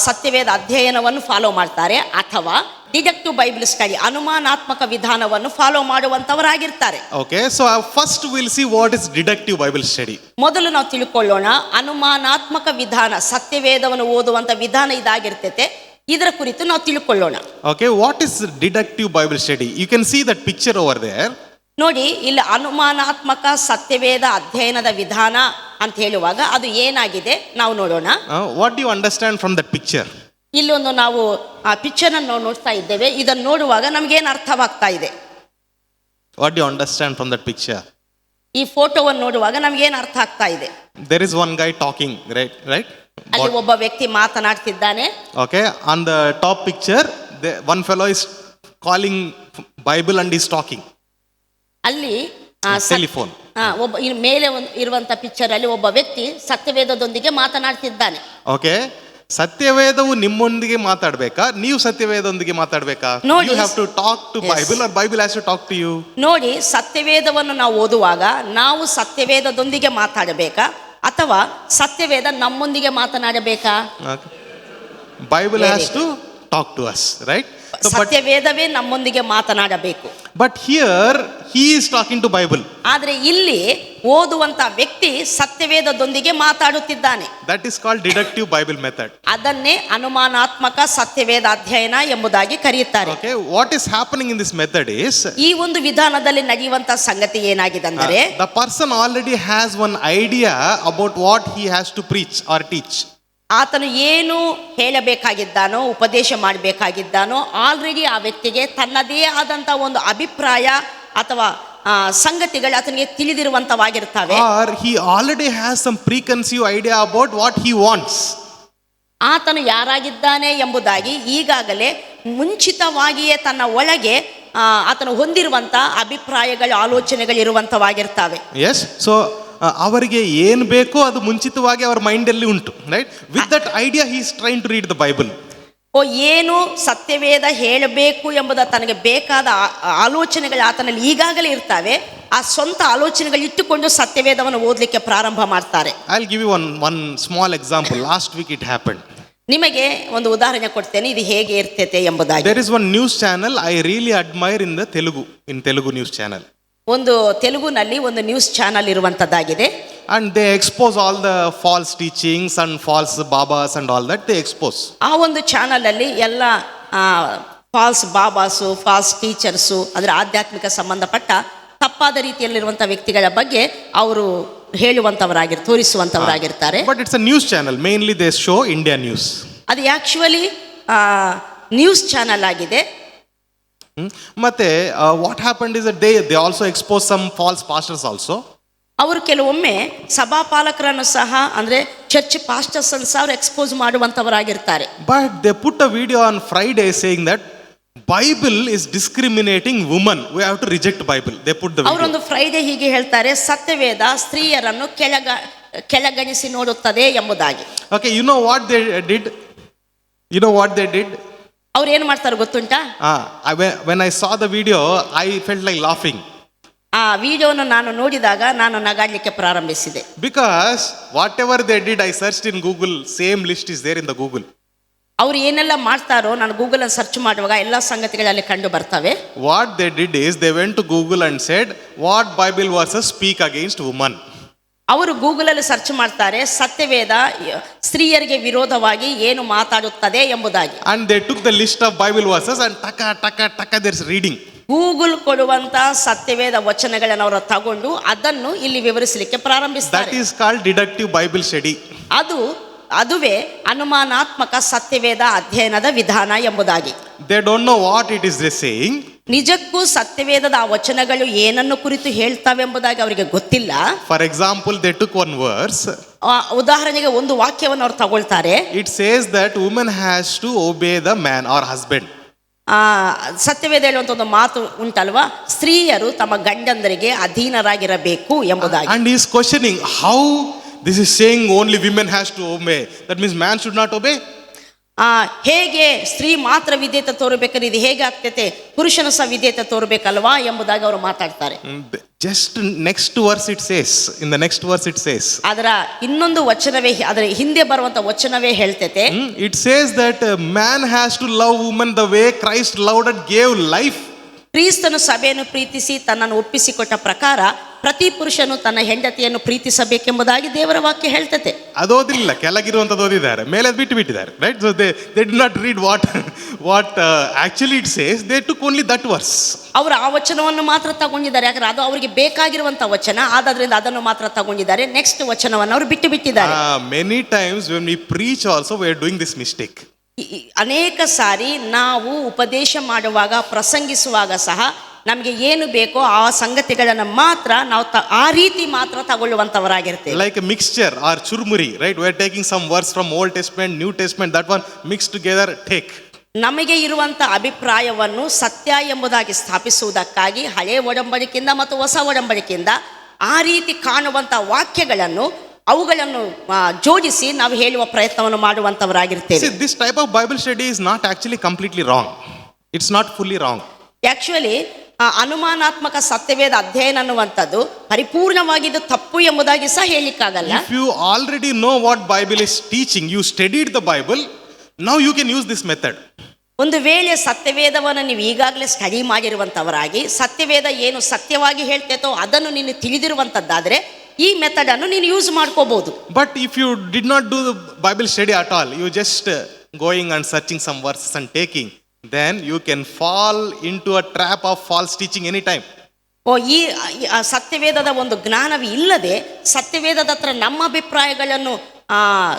S1: ಸತ್ಯವೇದ ಅಧ್ಯಯನವನ್ನು ಫಾಲೋ ಮಾಡ್ತಾರೆ ಅಥವಾ ಡಿಡಕ್ಟಿವ್ ಬೈಬಲ್ ಸ್ಟಡಿ ಅನುಮಾನಾತ್ಮಕ ವಿಧಾನವನ್ನು follow ಮಾಡುವಂತವರಾಗಿರ್ತಾರೆ.
S2: Okay, so first we'll see what is deductive Bible study.
S1: ಮೊದಲು ನಾವು ತಿಳ್ಕೊಳ್ಳೋಣ ಅನುಮಾನಾತ್ಮಕ ವಿಧಾನ, ಸತ್ಯವೇದವನ್ನು ಓದುವಂತ ವಿಧಾನ ಇದಾಗಿರ್ತೈತೆ, ಇದರ ಕುರಿತು ನಾವು ತಿಳ್ಕೊಳ್ಳೋಣ.
S2: Okay, what is deductive Bible study? You can see that picture over there.
S1: ನೋಡಿ, ಇಲ್ಲಿ ಅನುಮಾನಾತ್ಮಕ ಸತ್ಯವೇದ ಅಧ್ಯಯನದ ವಿಧಾನ ಅಂತ ಹೇಳುವಾಗ ಅದು ಏನಾಗಿದೆ ನಾವು ನೋಡೋಣ.
S2: What do you understand from that picture?
S1: ಇಲ್ಲೊಂದು ನಾವು ಆ ಪಿಕ್ಚರ್ ಅನ್ನು ನೋಡ್ತಾ ಇದ್ದೇವೆ. ಇದನ್ನು ನೋಡುವಾಗ ನಮಗೇನು ಅರ್ಥವಾಗ್ತಾ ಇದೆ?
S2: What do you understand from that picture?
S1: ಈ ಫೋಟೋವನ್ನು ನೋಡುವಾಗ ನಮಗೇನು ಅರ್ಥ ಆಗ್ತಾ ಇದೆ?
S2: There is one guy talking, right?
S1: ಅಲ್ಲಿ ಒಬ್ಬ ವ್ಯಕ್ತಿ ಮಾತನಾಡ್ತಿದ್ದಾನೆ.
S2: Okay, on the top picture one fellow is calling Bible and is talking.
S1: ಅಲ್ಲಿ
S2: ಟೆಲಿಫೋನ್
S1: ಒಬ್ಬ ಮೇಲೆ ಇರುವಂತ ಪಿಕ್ಚರ್ ಅಲ್ಲಿ ಒಬ್ಬ ವ್ಯಕ್ತಿ ಸತ್ಯವೇದದೊಂದಿಗೆ ಮಾತನಾಡ್ತಿದ್ದಾನೆ.
S2: ಓಕೆ, ಸತ್ಯವೇದವು ನಿಮ್ಮೊಂದಿಗೆ ಮಾತಾಡ್ಬೇಕಾ, ನೀವು ಸತ್ಯವೇದದೊಂದಿಗೆ ಮಾತಾಡ್ಬೇಕಾ?
S1: You
S2: have to talk to Bible or Bible has to talk to you.
S1: ನೋಡಿ, ಸತ್ಯವೇದವನ್ನು ನಾವು ಓದುವಾಗ ನಾವು ಸತ್ಯವೇದದೊಂದಿಗೆ ಮಾತಾಡಬೇಕಾ ಅಥವಾ ಸತ್ಯವೇದ ನಮ್ಮೊಂದಿಗೆ ಮಾತನಾಡಬೇಕಾ?
S2: Bible has to talk to us, right?
S1: ಸತ್ಯವೇದವೇ ನಮ್ಮೊಂದಿಗೆ ಮಾತನಾಡಬೇಕು.
S2: But here he is talking to Bible.
S1: ಆದರೆ ಇಲ್ಲಿ ಓದುವಂತ ವ್ಯಕ್ತಿ ಸತ್ಯವೇದದೊಂದಿಗೆ ಮಾತಾಡುತ್ತಿದ್ದಾನೆ.
S2: That is called deductive Bible method.
S1: ಅದನ್ನೇ ಅನುಮಾನಾತ್ಮಕ ಸತ್ಯವೇದ ಅಧ್ಯಯನ ಎಂಬುದಾಗಿ ಕರೆಯುತ್ತಾರೆ.
S2: Okay, what is happening in this method is
S1: ಈ ಒಂದು ವಿಧಾನದಲ್ಲಿ ನಡೆಯುವಂತ ಸಂಗತಿ ಏನಾಗಿದೆ ಅಂದರೆ
S2: the person already has one idea about what he has to preach or teach.
S1: ಆತನು ಏನು ಹೇಳಬೇಕಾಗಿದ್ದಾನೋ, ಉಪದೇಶ ಮಾಡಬೇಕಾಗಿದ್ದಾನೋ ಆಲ್ರೆಡಿ ಆ ವ್ಯಕ್ತಿಗೆ ತನ್ನದೇ ಆದಂತ ಒಂದು ಅಭಿಪ್ರಾಯ ಅಥವಾ ಸಂಗತಿಗಳು ಆತನಿಗೆ ತಿಳಿದಿರುವಂತವಾಗಿರ್ತವೆ.
S2: Or he already has some preconceived idea about what he wants.
S1: ಆತನು ಯಾರಾಗಿದ್ದಾನೆ ಎಂಬುದಾಗಿ ಈಗಾಗಲೇ ಮುಂಚಿತವಾಗಿಯೇ ತನ್ನ ಒಳಗೆ ಆತನು ಹೊಂದಿರುವಂತ ಅಭಿಪ್ರಾಯಗಳು, ಆಲೋಚನೆಗಳು ಇರುವಂತವಾಗಿರ್ತವೆ.
S2: Yes, so ಅವರಿಗೆ ಏನು ಬೇಕೋ ಅದು ಮುಂಚಿತವಾಗಿ ಅವರ ಮೈಂಡಲ್ಲಿ ಉಂಟು, right? With that idea he is trying to read the Bible.
S1: ಏನು ಸತ್ಯವೇದ ಹೇಳಬೇಕು ಎಂಬುದ ತನಗೆ ಬೇಕಾದ ಆಲೋಚನೆಗಳು ಆತನಲ್ಲಿ ಈಗಾಗಲೇ ಇರ್ತವೆ. ಆ ಸ್ವಂತ ಆಲೋಚನೆಗಳು ಇಟ್ಟುಕೊಂಡು ಸತ್ಯವೇದವನ್ನು ಓದಲಿಕ್ಕೆ ಪ್ರಾರಂಭ ಮಾಡ್ತಾರೆ.
S2: I will give you one small example. Last week it happen.
S1: ನಿಮಗೆ ಒಂದು ಉದಾಹರಣೆ ಕೊಡ್ತೇನೆ, ಇದು ಹೇಗೆ ಇರ್ತೈತೆ ಎಂಬುದಾಗಿ.
S2: There is one news channel I really admire in Telugu news channel.
S1: ಒಂದು ತೆಲುಗುನಲ್ಲಿ ಒಂದು ನ್ಯೂಸ್ ಚಾನಲ್ ಇರುವಂತದ್ದಾಗಿದೆ.
S2: And they expose all the false teachings and false babas and all that they expose.
S1: ಆ ಒಂದು ಚಾನಲ್ ಅಲ್ಲಿ ಎಲ್ಲ ಫಾಲ್ಸ್ ಬಾಬಾಸು, ಫಾಲ್ಸ್ ಟೀಚರ್ಸು, ಅಂದ್ರೆ ಆಧ್ಯಾತ್ಮಿಕ ಸಂಬಂಧಪಟ್ಟ ತಪ್ಪಾದ ರೀತಿಯಲ್ಲಿರುವಂತ ವ್ಯಕ್ತಿಗಳ ಬಗ್ಗೆ ಅವರು ತೋರಿಸುವಂತವರಾಗಿರ್ತಾರೆ.
S2: But it's a news channel. Mainly they show India news.
S1: ಅದು ಆಕ್ಚುಲಿ ನ್ಯೂಸ್ ಚಾನಲ್ ಆಗಿದೆ.
S2: ಮತ್ತೆ what happened is they also expose some false pastors also.
S1: ಅವರು ಕೆಲವೊಮ್ಮೆ ಸಭಾಪಾಲಕರನ್ನು ಸಹ, ಅಂದ್ರೆ ಚರ್ಚ್ ಪಾಸ್ಟರ್ಸ್ ಅನ್ನು ಸಹ ಎಕ್ಸ್ಪೋಸ್ ಮಾಡುವಂತವರಾಗಿರ್ತಾರೆ.
S2: But they put a video on Friday saying that Bible is discriminating woman, we have to reject Bible. They put the video. ಅವರೊಂದು
S1: Friday ಹೀಗೆ ಹೇಳ್ತಾರೆ, ಸತ್ಯವೇದ ಸ್ತ್ರೀಯರನ್ನು ಕೆಳಗಣಿಸಿ ನೋಡುತ್ತದೆ ಎಂಬುದಾಗಿ.
S2: Okay, you know what they did?
S1: ಅವ್ರು ಏನು ಮಾಡ್ತಾರೆ ಗೊತ್ತುಂಟಾ?
S2: when I saw the video I felt like laughing.
S1: ಆ ವಿಡಿಯೋವನ್ನು ನಾನು ನೋಡಿದಾಗ ನಾನು ನಗಾಡ್ಲಿಕ್ಕೆ ಪ್ರಾರಂಭಿಸಿದೆ.
S2: Because whatever they did I searched in Google, same list is there in the Google.
S1: ಅವ್ರು ಏನೆಲ್ಲ ಮಾಡ್ತಾರೋ ನಾನು ಗೂಗಲಲ್ಲಿ ಸರ್ಚ್ ಮಾಡುವಾಗ ಎಲ್ಲ ಸಂಗತಿಗಳಲ್ಲಿ ಕಂಡು ಬರ್ತವೆ.
S2: What they did is they went to Google and said, what Bible verses speak against women?
S1: ಅವರು ಗೂಗಲಲ್ಲಿ ಸರ್ಚ್ ಮಾಡ್ತಾರೆ ಸತ್ಯವೇದ ಸ್ತ್ರೀಯರಿಗೆ ವಿರೋಧವಾಗಿ ಏನು ಮಾತಾಡುತ್ತದೆ ಎಂಬುದಾಗಿ.
S2: And they took the list of Bible verses and taka there's reading.
S1: Google ಕೊಡುವಂತ ಸತ್ಯವೇದ ವಚನಗಳನ್ನು ಅವರು ತಗೊಂಡು ಅದನ್ನು ಇಲ್ಲಿ ವಿವರಿಸಲಿಕ್ಕೆ ಪ್ರಾರಂಭಿಸ್ತಾರೆ.
S2: That is called deductive Bible study.
S1: ಅದುವೇ ಅನುಮಾನಾತ್ಮಕ ಸತ್ಯವೇದ ಅಧ್ಯಯನದ ವಿಧಾನ ಎಂಬುದಾಗಿ.
S2: They don't know what it is they're saying.
S1: ನಿಜಕ್ಕೂ ಸತ್ಯವೇದದ ಆ ವಚನಗಳು ಏನನ್ನು ಕುರಿತು ಹೇಳ್ತವೆ ಎಂಬುದಾಗಿ ಅವರಿಗೆ ಗೊತ್ತಿಲ್ಲ.
S2: For example, they took one verse.
S1: ಉದಾಹರಣೆಗೆ ಒಂದು ವಾಕ್ಯವನ್ನು ಅವರು ತಗೊಳ್ತಾರೆ.
S2: It says that woman has to obey the man or husband.
S1: ಸತ್ಯವೇದ ಹೇಳುವಂತ ಒಂದು ಮಾತು ಉಂಟಲ್ವಾ, ಸ್ತ್ರೀಯರು ತಮ್ಮ ಗಂಡಂದರಿಗೆ ಅಧೀನರಾಗಿರಬೇಕು ಎಂಬುದಾಗಿ.
S2: And he is questioning how this is saying only women has to obey. That means man should not obey.
S1: ಹೇಗೆ ಸ್ತ್ರೀ ಮಾತ್ರ ವಿಧೇಯತೆ ತೋರಬೇಕಾದ್ರೆ ಇದು ಹೇಗೆ ಆಗ್ತೈತೆ, ಪುರುಷನ ಸಹ ವಿಧೇಯತೆ ತೋರಬೇಕಲ್ವಾ ಎಂಬುದಾಗಿ ಅವರು ಮಾತಾಡ್ತಾರೆ.
S2: Just next verse it says, in the next verse it says,
S1: ಅದರ ಇನ್ನೊಂದು ವಚನವೇ, ಅದರ ಹಿಂದೆ ಬರುವಂತ ವಚನವೇ ಹೇಳ್ತೈತೆ.
S2: It says that man has to love woman the way Christ loved and gave life.
S1: ಕ್ರಿಸ್ತನು ಸಭೆಯನ್ನು ಪ್ರೀತಿಸಿ ತನ್ನನ್ನು ಒಪ್ಪಿಸಿಕೊಟ್ಟ ಪ್ರಕಾರ ಪ್ರತಿ ಪುರುಷನು ತನ್ನ ಹೆಂಡತಿಯನ್ನು ಪ್ರೀತಿಸಬೇಕೆಂಬುದಾಗಿ ದೇವರ ವಾಕ್ಯ ಹೇಳ್ತತೆ.
S2: ಅದೋದಿಲ್ಲ, ಕೆಳಗಿರುವಂಥದ್ದು ಓದಿದ್ದಾರೆ, ಮೇಲೆ ಬಿಟ್ಟು ಬಿಟ್ಟಿದ್ದಾರೆ. Right, so they did not read what actually it says. They took only that verse.
S1: ಅವರು ಆ ವಚನವನ್ನು ಮಾತ್ರ ತಗೊಂಡಿದ್ದಾರೆ, ಯಾಕಂದ್ರೆ ಅದು ಅವರಿಗೆ ಬೇಕಾಗಿರುವಂತ ವಚನ ಆದ್ರಿಂದ ಅದನ್ನು ಮಾತ್ರ ತಗೊಂಡಿದ್ದಾರೆ. ನೆಕ್ಸ್ಟ್ ವಚನವನ್ನು ಅವರು ಬಿಟ್ಟು ಬಿಟ್ಟಿದ್ದಾರೆ.
S2: Many times when we preach also we are doing this mistake.
S1: ಅನೇಕ ಸಾರಿ ನಾವು ಉಪದೇಶ ಮಾಡುವಾಗ ಪ್ರಸಂಗಿಸುವಾಗ ಸಹ ನಮಗೆ ಏನು ಬೇಕೋ ಆ ಸಂಗತಿಗಳನ್ನು ಮಾತ್ರ ನಾವು ಆ ರೀತಿ ಮಾತ್ರ ತಗೊಳ್ಳುವಂತವರಾಗಿರ್ತೇವೆ.
S2: Like a mixture or churmuri, right? We are taking some words from Old Testament, New Testament, that one mix together take.
S1: ನಮಗೆ ಇರುವಂತ ಅಭಿಪ್ರಾಯವನ್ನು ಸತ್ಯ ಎಂಬುದಾಗಿ ಸ್ಥಾಪಿಸುವುದಕ್ಕಾಗಿ ಹಳೆಯ ಒಡಂಬಡಿಕೆಯಿಂದ ಮತ್ತು ಹೊಸ ಒಡಂಬಡಿಕೆಯಿಂದ ಆ ರೀತಿ ಕಾಣುವಂತ ವಾಕ್ಯಗಳನ್ನು ಅವುಗಳನ್ನು ಜೋಡಿಸಿ ನಾವು ಹೇಳುವ ಪ್ರಯತ್ನವನ್ನು ಮಾಡುವಂತವರಾಗಿರ್ತೇವೆ.
S2: This type of Bible study is not actually completely wrong. It's not fully wrong.
S1: Actually ಅನುಮಾನಾತ್ಮಕ ಸತ್ಯವೇದ ಅಧ್ಯಯನ ಅನ್ನುವಂಥದ್ದು ಪರಿಪೂರ್ಣವಾಗಿ ಇದು ತಪ್ಪು ಎಂಬುದಾಗಿ ಸಹ ಹೇಳಿಕ್ಕಾಗಲ್ಲ.
S2: If you already know what Bible is teaching, you studied the Bible, now you can use this method.
S1: ಒಂದು ವೇಳೆ ಸತ್ಯವೇದವನ್ನು ನೀವು ಈಗಾಗಲೇ ಸ್ಟಡಿ ಮಾಡಿರುವಂತವರಾಗಿ ಸತ್ಯವೇದ ಏನು ಸತ್ಯವಾಗಿ ಹೇಳ್ತೇತೋ ಅದನ್ನು ನೀನು ತಿಳಿದಿರುವಂತದ್ದಾದ್ರೆ ಈ ಮೆಥಡ್ ಅನ್ನು ನೀನು ಯೂಸ್ ಮಾಡ್ಕೋಬಹುದು.
S2: But if you did not do the Bible study at all, you just going and searching some verses and taking, then you can fall into a trap of false teaching anytime.
S1: ಈ ಸತ್ಯವೇದದ ಒಂದು ಜ್ಞಾನವೇ ಇಲ್ಲದೆ ಸತ್ಯವೇದದ ಹತ್ರ ನಮ್ಮ ಅಭಿಪ್ರಾಯಗಳನ್ನು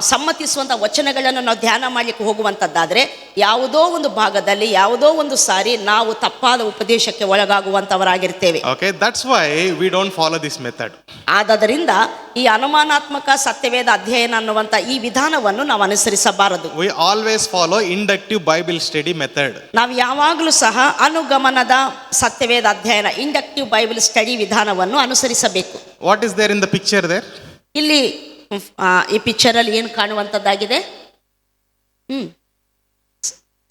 S1: ಸಮ್ಮತಿಸುವಂಥ ವಚನಗಳನ್ನು ನಾವು ಧ್ಯಾನ ಮಾಡಲಿಕ್ಕೆ ಹೋಗುವಂಥದ್ದಾದರೆ ಯಾವುದೋ ಒಂದು ಭಾಗದಲ್ಲಿ ಯಾವುದೋ ಒಂದು ಸಾರಿ ನಾವು ತಪ್ಪಾದ ಉಪದೇಶಕ್ಕೆ ಒಳಗಾಗುವಂಥವರಾಗಿರ್ತೇವೆ.
S2: Okay, that's why we don't follow this method.
S1: ಆದ್ದರಿಂದ ಈ ಅನುಮಾನಾತ್ಮಕ ಸತ್ಯವೇದ ಅಧ್ಯಯನ ಅನ್ನುವಂಥ ಈ ವಿಧಾನವನ್ನು ನಾವು ಅನುಸರಿಸಬಾರದು.
S2: We always follow inductive Bible study method.
S1: ನಾವು ಯಾವಾಗಲೂ ಸಹ ಅನುಗಮನದ ಸತ್ಯವೇದ ಅಧ್ಯಯನ ಇಂಡಕ್ಟಿವ್ ಬೈಬಲ್ ಸ್ಟಡಿ ವಿಧಾನವನ್ನು ಅನುಸರಿಸಬೇಕು.
S2: What is there in the picture there?
S1: ಇಲ್ಲಿ ಈ ಪಿಕ್ಚರ್ ಅಲ್ಲಿ ಏನು ಕಾಣುವಂತದ್ದಾಗಿದೆ?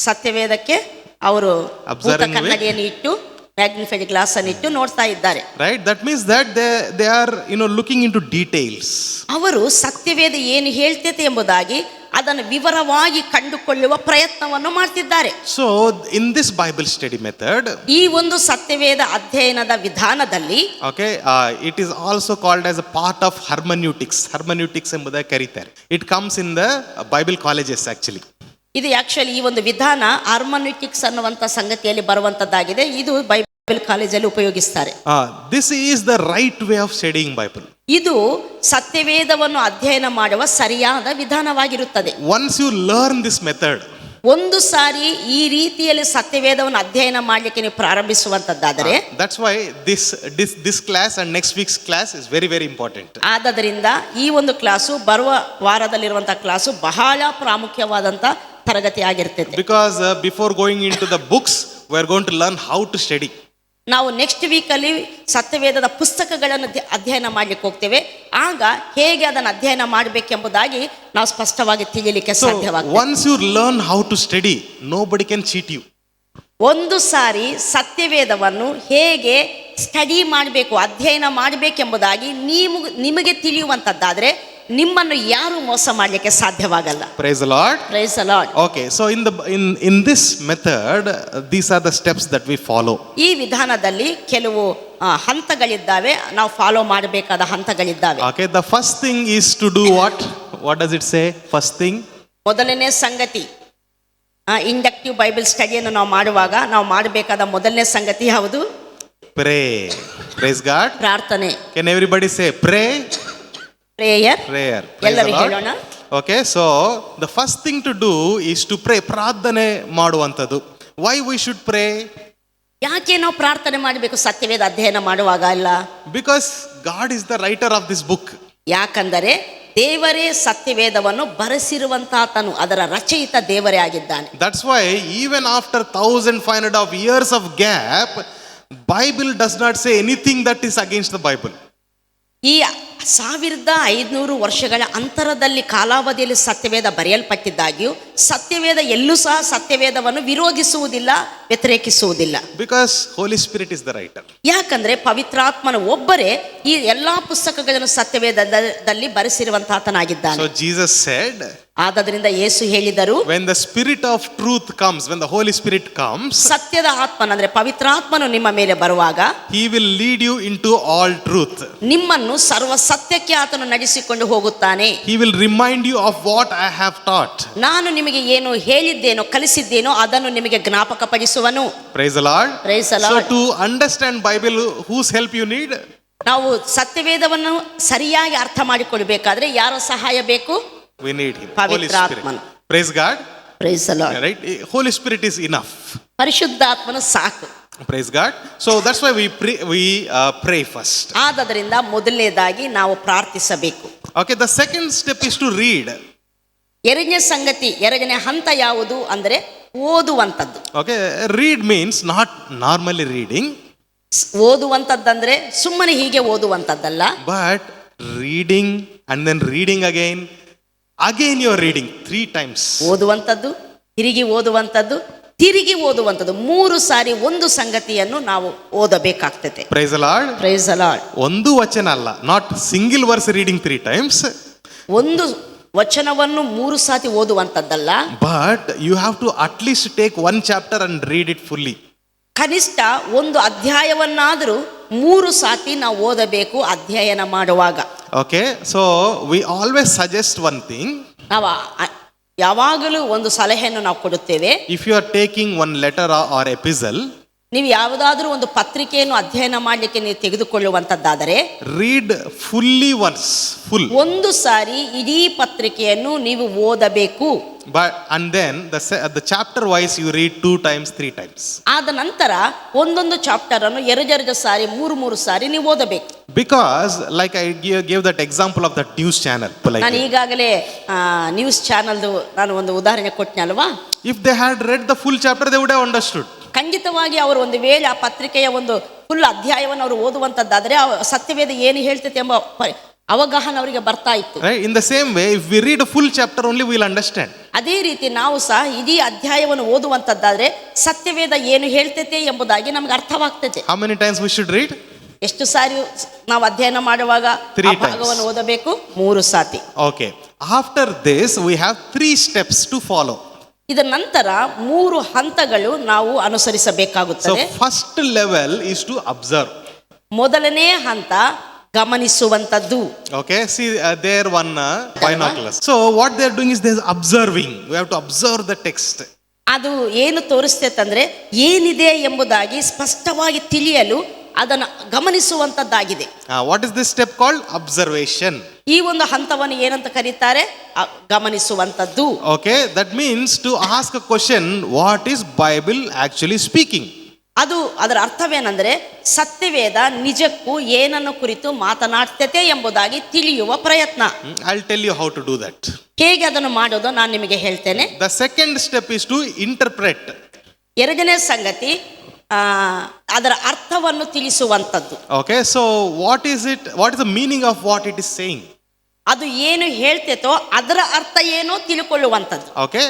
S1: ಸತ್ಯವೇದಕ್ಕೆ ಅವರು ಕನ್ನಡಿಯನ್ನು ಇಟ್ಟು ಮ್ಯಾಗ್ನಿಫೈಡ್ ಗ್ಲಾಸ್ ಅನ್ನು ಇಟ್ಟು ನೋಡ್ತಾ ಇದ್ದಾರೆ.
S2: Right, that means that they are looking into details.
S1: ಅವರು ಸತ್ಯವೇದ ಏನು ಹೇಳ್ತೈತೆ ಎಂಬುದಾಗಿ ಅದನ್ನು ವಿವರವಾಗಿ ಕಂಡುಕೊಳ್ಳುವ ಪ್ರಯತ್ನವನ್ನು ಮಾಡ್ತಿದ್ದಾರೆ.
S2: So in this Bible study method,
S1: ಈ ಒಂದು ಸತ್ಯವೇದ ಅಧ್ಯಯನದ ವಿಧಾನದಲ್ಲಿ
S2: okay, it is also called as a part of hermeneutics ಎಂಬುದಾಗಿ ಕರೀತಾರೆ. It comes in the Bible colleges actually.
S1: ಇದು ಆಕ್ಚುಲಿ ಈ ಒಂದು ವಿಧಾನ ಹರ್ಮನ್ಯೂಟಿಕ್ಸ್ ಅನ್ನುವಂಥ ಸಂಗತಿಯಲ್ಲಿ ಬರುವಂತದ್ದಾಗಿದೆ. ಇದು ಬೈಬಲ್ ಕಾಲೇಜಲ್ಲಿ ಉಪಯೋಗಿಸ್ತಾರೆ.
S2: This is the right way of studying Bible.
S1: ಇದು ಸತ್ಯವೇದವನ್ನು ಅಧ್ಯಯನ ಮಾಡುವ ಸರಿಯಾದ ವಿಧಾನವಾಗಿರುತ್ತದೆ.
S2: Once you learn this method,
S1: ಒಂದು ಸಾರಿ ಈ ರೀತಿಯಲ್ಲಿ ಸತ್ಯವೇದವನ್ನು ಅಧ್ಯಯನ ಮಾಡಲಿಕ್ಕೆ ನೀವು ಪ್ರಾರಂಭಿಸುವಂತದ್ದಾದರೆ,
S2: that's why this class and next week's class is very very important.
S1: ಆದ್ದರಿಂದ ಈ ಒಂದು ಕ್ಲಾಸು ಬರುವ ವಾರದಲ್ಲಿರುವಂತಹ ಕ್ಲಾಸು ಬಹಳ ಪ್ರಾಮುಖ್ಯವಾದಂತ ತರಗತಿ ಆಗಿರ್ತದೆ.
S2: Because before going into the books, we are going to learn how to study.
S1: ನಾವು ನೆಕ್ಸ್ಟ್ ವೀಕಲ್ಲಿ ಸತ್ಯವೇದದ ಪುಸ್ತಕಗಳನ್ನು ಅಧ್ಯಯನ ಮಾಡಲಿಕ್ಕೆ ಹೋಗ್ತೇವೆ. ಆಗ ಹೇಗೆ ಅದನ್ನು ಅಧ್ಯಯನ ಮಾಡಬೇಕೆಂಬುದಾಗಿ ನಾವು ಸ್ಪಷ್ಟವಾಗಿ ತಿಳಿಯಲಿಕ್ಕೆ ಸಾಧ್ಯವಾಗ್ತದೆ.
S2: Once you learn how to study, nobody can cheat you.
S1: ಒಂದು ಸಾರಿ ಸತ್ಯವೇದವನ್ನು ಹೇಗೆ ಸ್ಟಡಿ ಮಾಡಬೇಕು, ಅಧ್ಯಯನ ಮಾಡಬೇಕೆಂಬುದಾಗಿ ನಿಮಗೆ ತಿಳಿಯುವಂಥದ್ದಾದರೆ ನಿಮ್ಮನ್ನು ಯಾರು ಮೋಸ ಮಾಡಲಿಕ್ಕೆ ಸಾಧ್ಯವಾಗಲ್ಲ.
S2: Praise the Lord.
S1: Praise the Lord.
S2: Okay, so in this method, these are the steps that we follow.
S1: ಈ ವಿಧಾನದಲ್ಲಿ ಕೆಲವು ಹಂತಗಳಿದ್ದಾವೆ, ನಾವು ಫಾಲೋ ಮಾಡಬೇಕಾದ ಹಂತಗಳಿದ್ದಾವೆ.
S2: Okay, the first thing is to do what? What does it say? First thing.
S1: ಮೊದಲನೇ ಸಂಗತಿ, inductive Bible ಸ್ಟಡಿಯನ್ನು ನಾವು ಮಾಡುವಾಗ ನಾವು ಮಾಡಬೇಕಾದ ಮೊದಲನೇ ಸಂಗತಿ ಯಾವುದು?
S2: Pray. Praise God.
S1: ಪ್ರಾರ್ಥನೆ.
S2: Can everybody say pray?
S1: Prayer.
S2: Prayer. Praise the
S1: ಎಲ್ಲರೂ
S2: Lord.
S1: ಹೇಳೋಣ.
S2: Okay, so the first thing to do is to pray. ಪ್ರಾರ್ಥನೆ ಮಾಡುವಂಥದ್ದು. Why we should pray?
S1: ಯಾಕೆ ನಾವು ಪ್ರಾರ್ಥನೆ ಮಾಡಬೇಕು ಸತ್ಯವೇದ ಅಧ್ಯಯನ ಮಾಡುವಾಗ? ಅಲ್ಲ,
S2: Because God is the writer of this book.
S1: ಯಾಕಂದರೆ ದೇವರೇ ಸತ್ಯವೇದವನ್ನು ಬರೆಸಿರುವಂತಾತನು, ಅದರ ರಚಯಿತ ದೇವರೇ ಆಗಿದ್ದಾನೆ.
S2: That's why even after 1500 of years of gap, Bible does not say anything that is against the Bible.
S1: ಈ 1500 ವರ್ಷಗಳ ಅಂತರದಲ್ಲಿ ಕಾಲಾವಧಿಯಲ್ಲಿ ಸತ್ಯವೇದ ಬರೆಯಲ್ಪಟ್ಟಿದ್ದಾಗ್ಯೂ ಸತ್ಯವೇದ ಎಲ್ಲೂ ಸಹ ಸತ್ಯವೇದವನ್ನು ವಿರೋಧಿಸುವುದಿಲ್ಲ, ವ್ಯತಿರೇಕಿಸುವುದಿಲ್ಲ.
S2: Because Holy Spirit is the writer.
S1: ಯಾಕಂದ್ರೆ ಪವಿತ್ರಾತ್ಮನ ಒಬ್ಬರೇ ಈ ಎಲ್ಲಾ ಪುಸ್ತಕಗಳನ್ನು ಸತ್ಯವೇದದಲ್ಲಿ ಬರೆಸಿರುವಂತಾತನಾಗಿದ್ದಾನೆ.
S2: So Jesus said,
S1: ಆದದರಿಂದ ಯೇಸು ಹೇಳಿದರು,
S2: when the Spirit of truth comes, when the Holy Spirit comes,
S1: ಸತ್ಯದ ಆತ್ಮನ ಅಂದ್ರೆ ಪವಿತ್ರಾತ್ಮನು ನಿಮ್ಮ ಮೇಲೆ ಬರುವಾಗ
S2: He will lead you into all truth.
S1: ನಿಮ್ಮನ್ನು ಸರ್ವ ಸತ್ಯಕ್ಕೆ ಆತನು ನಡೆಸಿಕೊಂಡು ಹೋಗುತ್ತಾನೆ.
S2: He will remind you of what I have taught.
S1: ನಾನು ನಿಮಗೆ ಏನು ಹೇಳಿದ್ದೇನೋ ಕಲಿಸಿದ್ದೇನೋ ಅದನ್ನು ನಿಮಗೆ ಜ್ಞಾಪಕಪಡಿಸುವನು.
S2: Praise the Lord.
S1: Praise the
S2: So
S1: Lord.
S2: to understand Bible, whose help you need?
S1: ನಾವು ಸತ್ಯವೇದವನ್ನು ಸರಿಯಾಗಿ ಅರ್ಥ ಮಾಡಿಕೊಳ್ಬೇಕಾದ್ರೆ ಯಾರ ಸಹಾಯ ಬೇಕು?
S2: We need Him. Holy Spirit.
S1: ಪವಿತ್ರಾತ್ಮನು.
S2: Praise God.
S1: Praise the Lord.
S2: Right? Holy Spirit is enough.
S1: ಪರಿಶುದ್ಧಾತ್ಮನು ಸಾಕು.
S2: Praise God. So that's why we pray first.
S1: ಆದದರಿಂದ ಮೊದಲನೇದಾಗಿ ನಾವು ಪ್ರಾರ್ಥಿಸಬೇಕು.
S2: Okay, the second step is to read.
S1: ಎರಡನೇ ಸಂಗತಿ, ಎರಡನೇ ಹಂತ ಯಾವುದು ಅಂದರೆ ಓದುವಂಥದ್ದು.
S2: Okay, read means not normally reading,
S1: ಓದುವಂಥದ್ದಂದ್ರೆ ಸುಮ್ಮನೆ ಹೀಗೆ ಓದುವಂಥದ್ದಲ್ಲ,
S2: but reading and then reading again you're reading 3 times.
S1: ಓದುವಂಥದ್ದು, ತಿರುಗಿ ಓದುವಂಥದ್ದು, ತಿರುಗಿ ಓದುವಂಥದ್ದು, 3 ಸಾರಿ ಒಂದು ಸಂಗತಿಯನ್ನು ನಾವು ಓದಬೇಕಾಗ್ತದೆ.
S2: Praise the Lord.
S1: Praise the Lord.
S2: ಒಂದು ವಚನ ಅಲ್ಲ, not single verse reading 3 times,
S1: ಒಂದು ವಚನವನ್ನು 3 ಸಾತಿ ಓದುವಂಥದ್ದಲ್ಲ,
S2: but you have to at least take 1 chapter and read it fully.
S1: ಕನಿಷ್ಠ ಒಂದು ಅಧ್ಯಾಯವನ್ನಾದರೂ 3 ಸಾತಿ ನಾವು ಓದಬೇಕು ಅಧ್ಯಯನ ಮಾಡುವಾಗ.
S2: Okay, so we always suggest one thing.
S1: ನಾವು ಯಾವಾಗಲೂ ಒಂದು ಸಲಹೆಯನ್ನು ನಾವು ಕೊಡುತ್ತೇವೆ.
S2: If you are taking one letter or epistle,
S1: ನೀವು ಯಾವುದಾದ್ರೂ ಒಂದು ಪತ್ರಿಕೆಯನ್ನು ಅಧ್ಯಯನ ಮಾಡಲಿಕ್ಕೆ ನೀವು ತೆಗೆದುಕೊಳ್ಳುವಂಥದ್ದಾದರೆ
S2: read fully once, full.
S1: ಒಂದು ಸಾರಿ ಇಡೀ ಪತ್ರಿಕೆಯನ್ನು ನೀವು ಓದಬೇಕು.
S2: And then the chapter wise you read 2 times, 3 times.
S1: ಆದ ನಂತರ ಒಂದೊಂದು ಚಾಪ್ಟರ್ ಅನ್ನು ಎರಡು ಸಾರಿ 3 ಸಾರಿ ನೀವು ಓದಬೇಕು.
S2: Because like I gave that example of that news channel.
S1: ನಾನು ಈಗಾಗಲೇ ನ್ಯೂಸ್ ಚಾನಲ್ದು ನಾನು ಒಂದು ಉದಾಹರಣೆ ಕೊಟ್ಟನಲ್ವಾ.
S2: If they had read the full chapter, they would have understood.
S1: ಖಂಡಿತವಾಗಿ ಅವರು ಒಂದು ವೇಳೆ ಆ ಪತ್ರಿಕೆಯ ಒಂದು ಫುಲ್ ಅಧ್ಯಾಯವನ್ನು ಅವರು ಓದುವಂಥದ್ದಾದರೆ ಸತ್ಯವೇದ ಏನು ಹೇಳ್ತೈತೆ ಎಂಬ ಅವಗಾಹನ ಅವರಿಗೆ ಬರ್ತಾ ಇತ್ತು.
S2: Right? In the same way, if we read a full chapter only, we will understand.
S1: ಅದೇ ರೀತಿ ನಾವು ಸಹ ಇಡೀ ಅಧ್ಯಾಯವನ್ನು ಓದುವಂಥದ್ದಾದರೆ ಸತ್ಯವೇದ ಏನು ಹೇಳ್ತೈತೆ ಎಂಬುದಾಗಿ ನಮ್ಗೆ ಅರ್ಥವಾಗ್ತದೆ.
S2: How many times we should read?
S1: ಎಷ್ಟು ಸಾರಿ ನಾವು ಅಧ್ಯಯನ ಮಾಡುವಾಗ
S2: 3
S1: ಭಾಗವನ್ನು ಓದಬೇಕು? 3 ಸಾತಿ.
S2: Okay. After this, we have 3 steps to follow.
S1: ಇದರ ನಂತರ 3 ಹಂತಗಳು ನಾವು ಅನುಸರಿಸಬೇಕಾಗುತ್ತದೆ.
S2: So first level is to observe.
S1: ಮೊದಲನೇ ಹಂತ ಗಮನಿಸುವಂತದ್ದು.
S2: Okay, see there one binoculars. So what they are doing is they are observing. We have to observe the text.
S1: ಅದು ಏನು ತೋರಿಸ್ತೈತಂದ್ರೆ ಏನಿದೆ ಎಂಬುದಾಗಿ ಸ್ಪಷ್ಟವಾಗಿ ತಿಳಿಯಲು ಅದನ್ನು ಗಮನಿಸುವಂತದ್ದಾಗಿದೆ.
S2: What is this step called? Observation.
S1: ಈ ಒಂದು ಹಂತವನ್ನು ಏನಂತ ಕರೀತಾರೆ? ಗಮನಿಸುವಂತದ್ದು.
S2: Okay, that means to ask a question, what is Bible actually speaking?
S1: ಅದು ಅದರ ಅರ್ಥವೇನೆಂದರೆ ಸತ್ಯವೇದ ನಿಜಕ್ಕೂ ಏನನ್ನು ಕುರಿತು ಮಾತನಾಡ್ತತೆ ಎಂಬುದಾಗಿ ತಿಳಿಯುವ ಪ್ರಯತ್ನ.
S2: I'll tell you how to do that.
S1: ಹೇಗೆ ಅದನ್ನು ಮಾಡೋದು ನಾನು ನಿಮಗೆ ಹೇಳ್ತೇನೆ.
S2: The second step is to interpret.
S1: ಎರಡನೇ ಸಂಗತಿ ಅದರ ಅರ್ಥವನ್ನು ತಿಳಿಸುವಂತದ್ದು.
S2: Okay, so what is it? What is the meaning of what it is saying?
S1: ಅದು ಏನು ಹೇಳ್ತೇತೋ ಅದರ ಅರ್ಥ ಏನೋ ತಿಳ್ಕೊಳ್ಳುವಂತದ್ದು.
S2: Okay,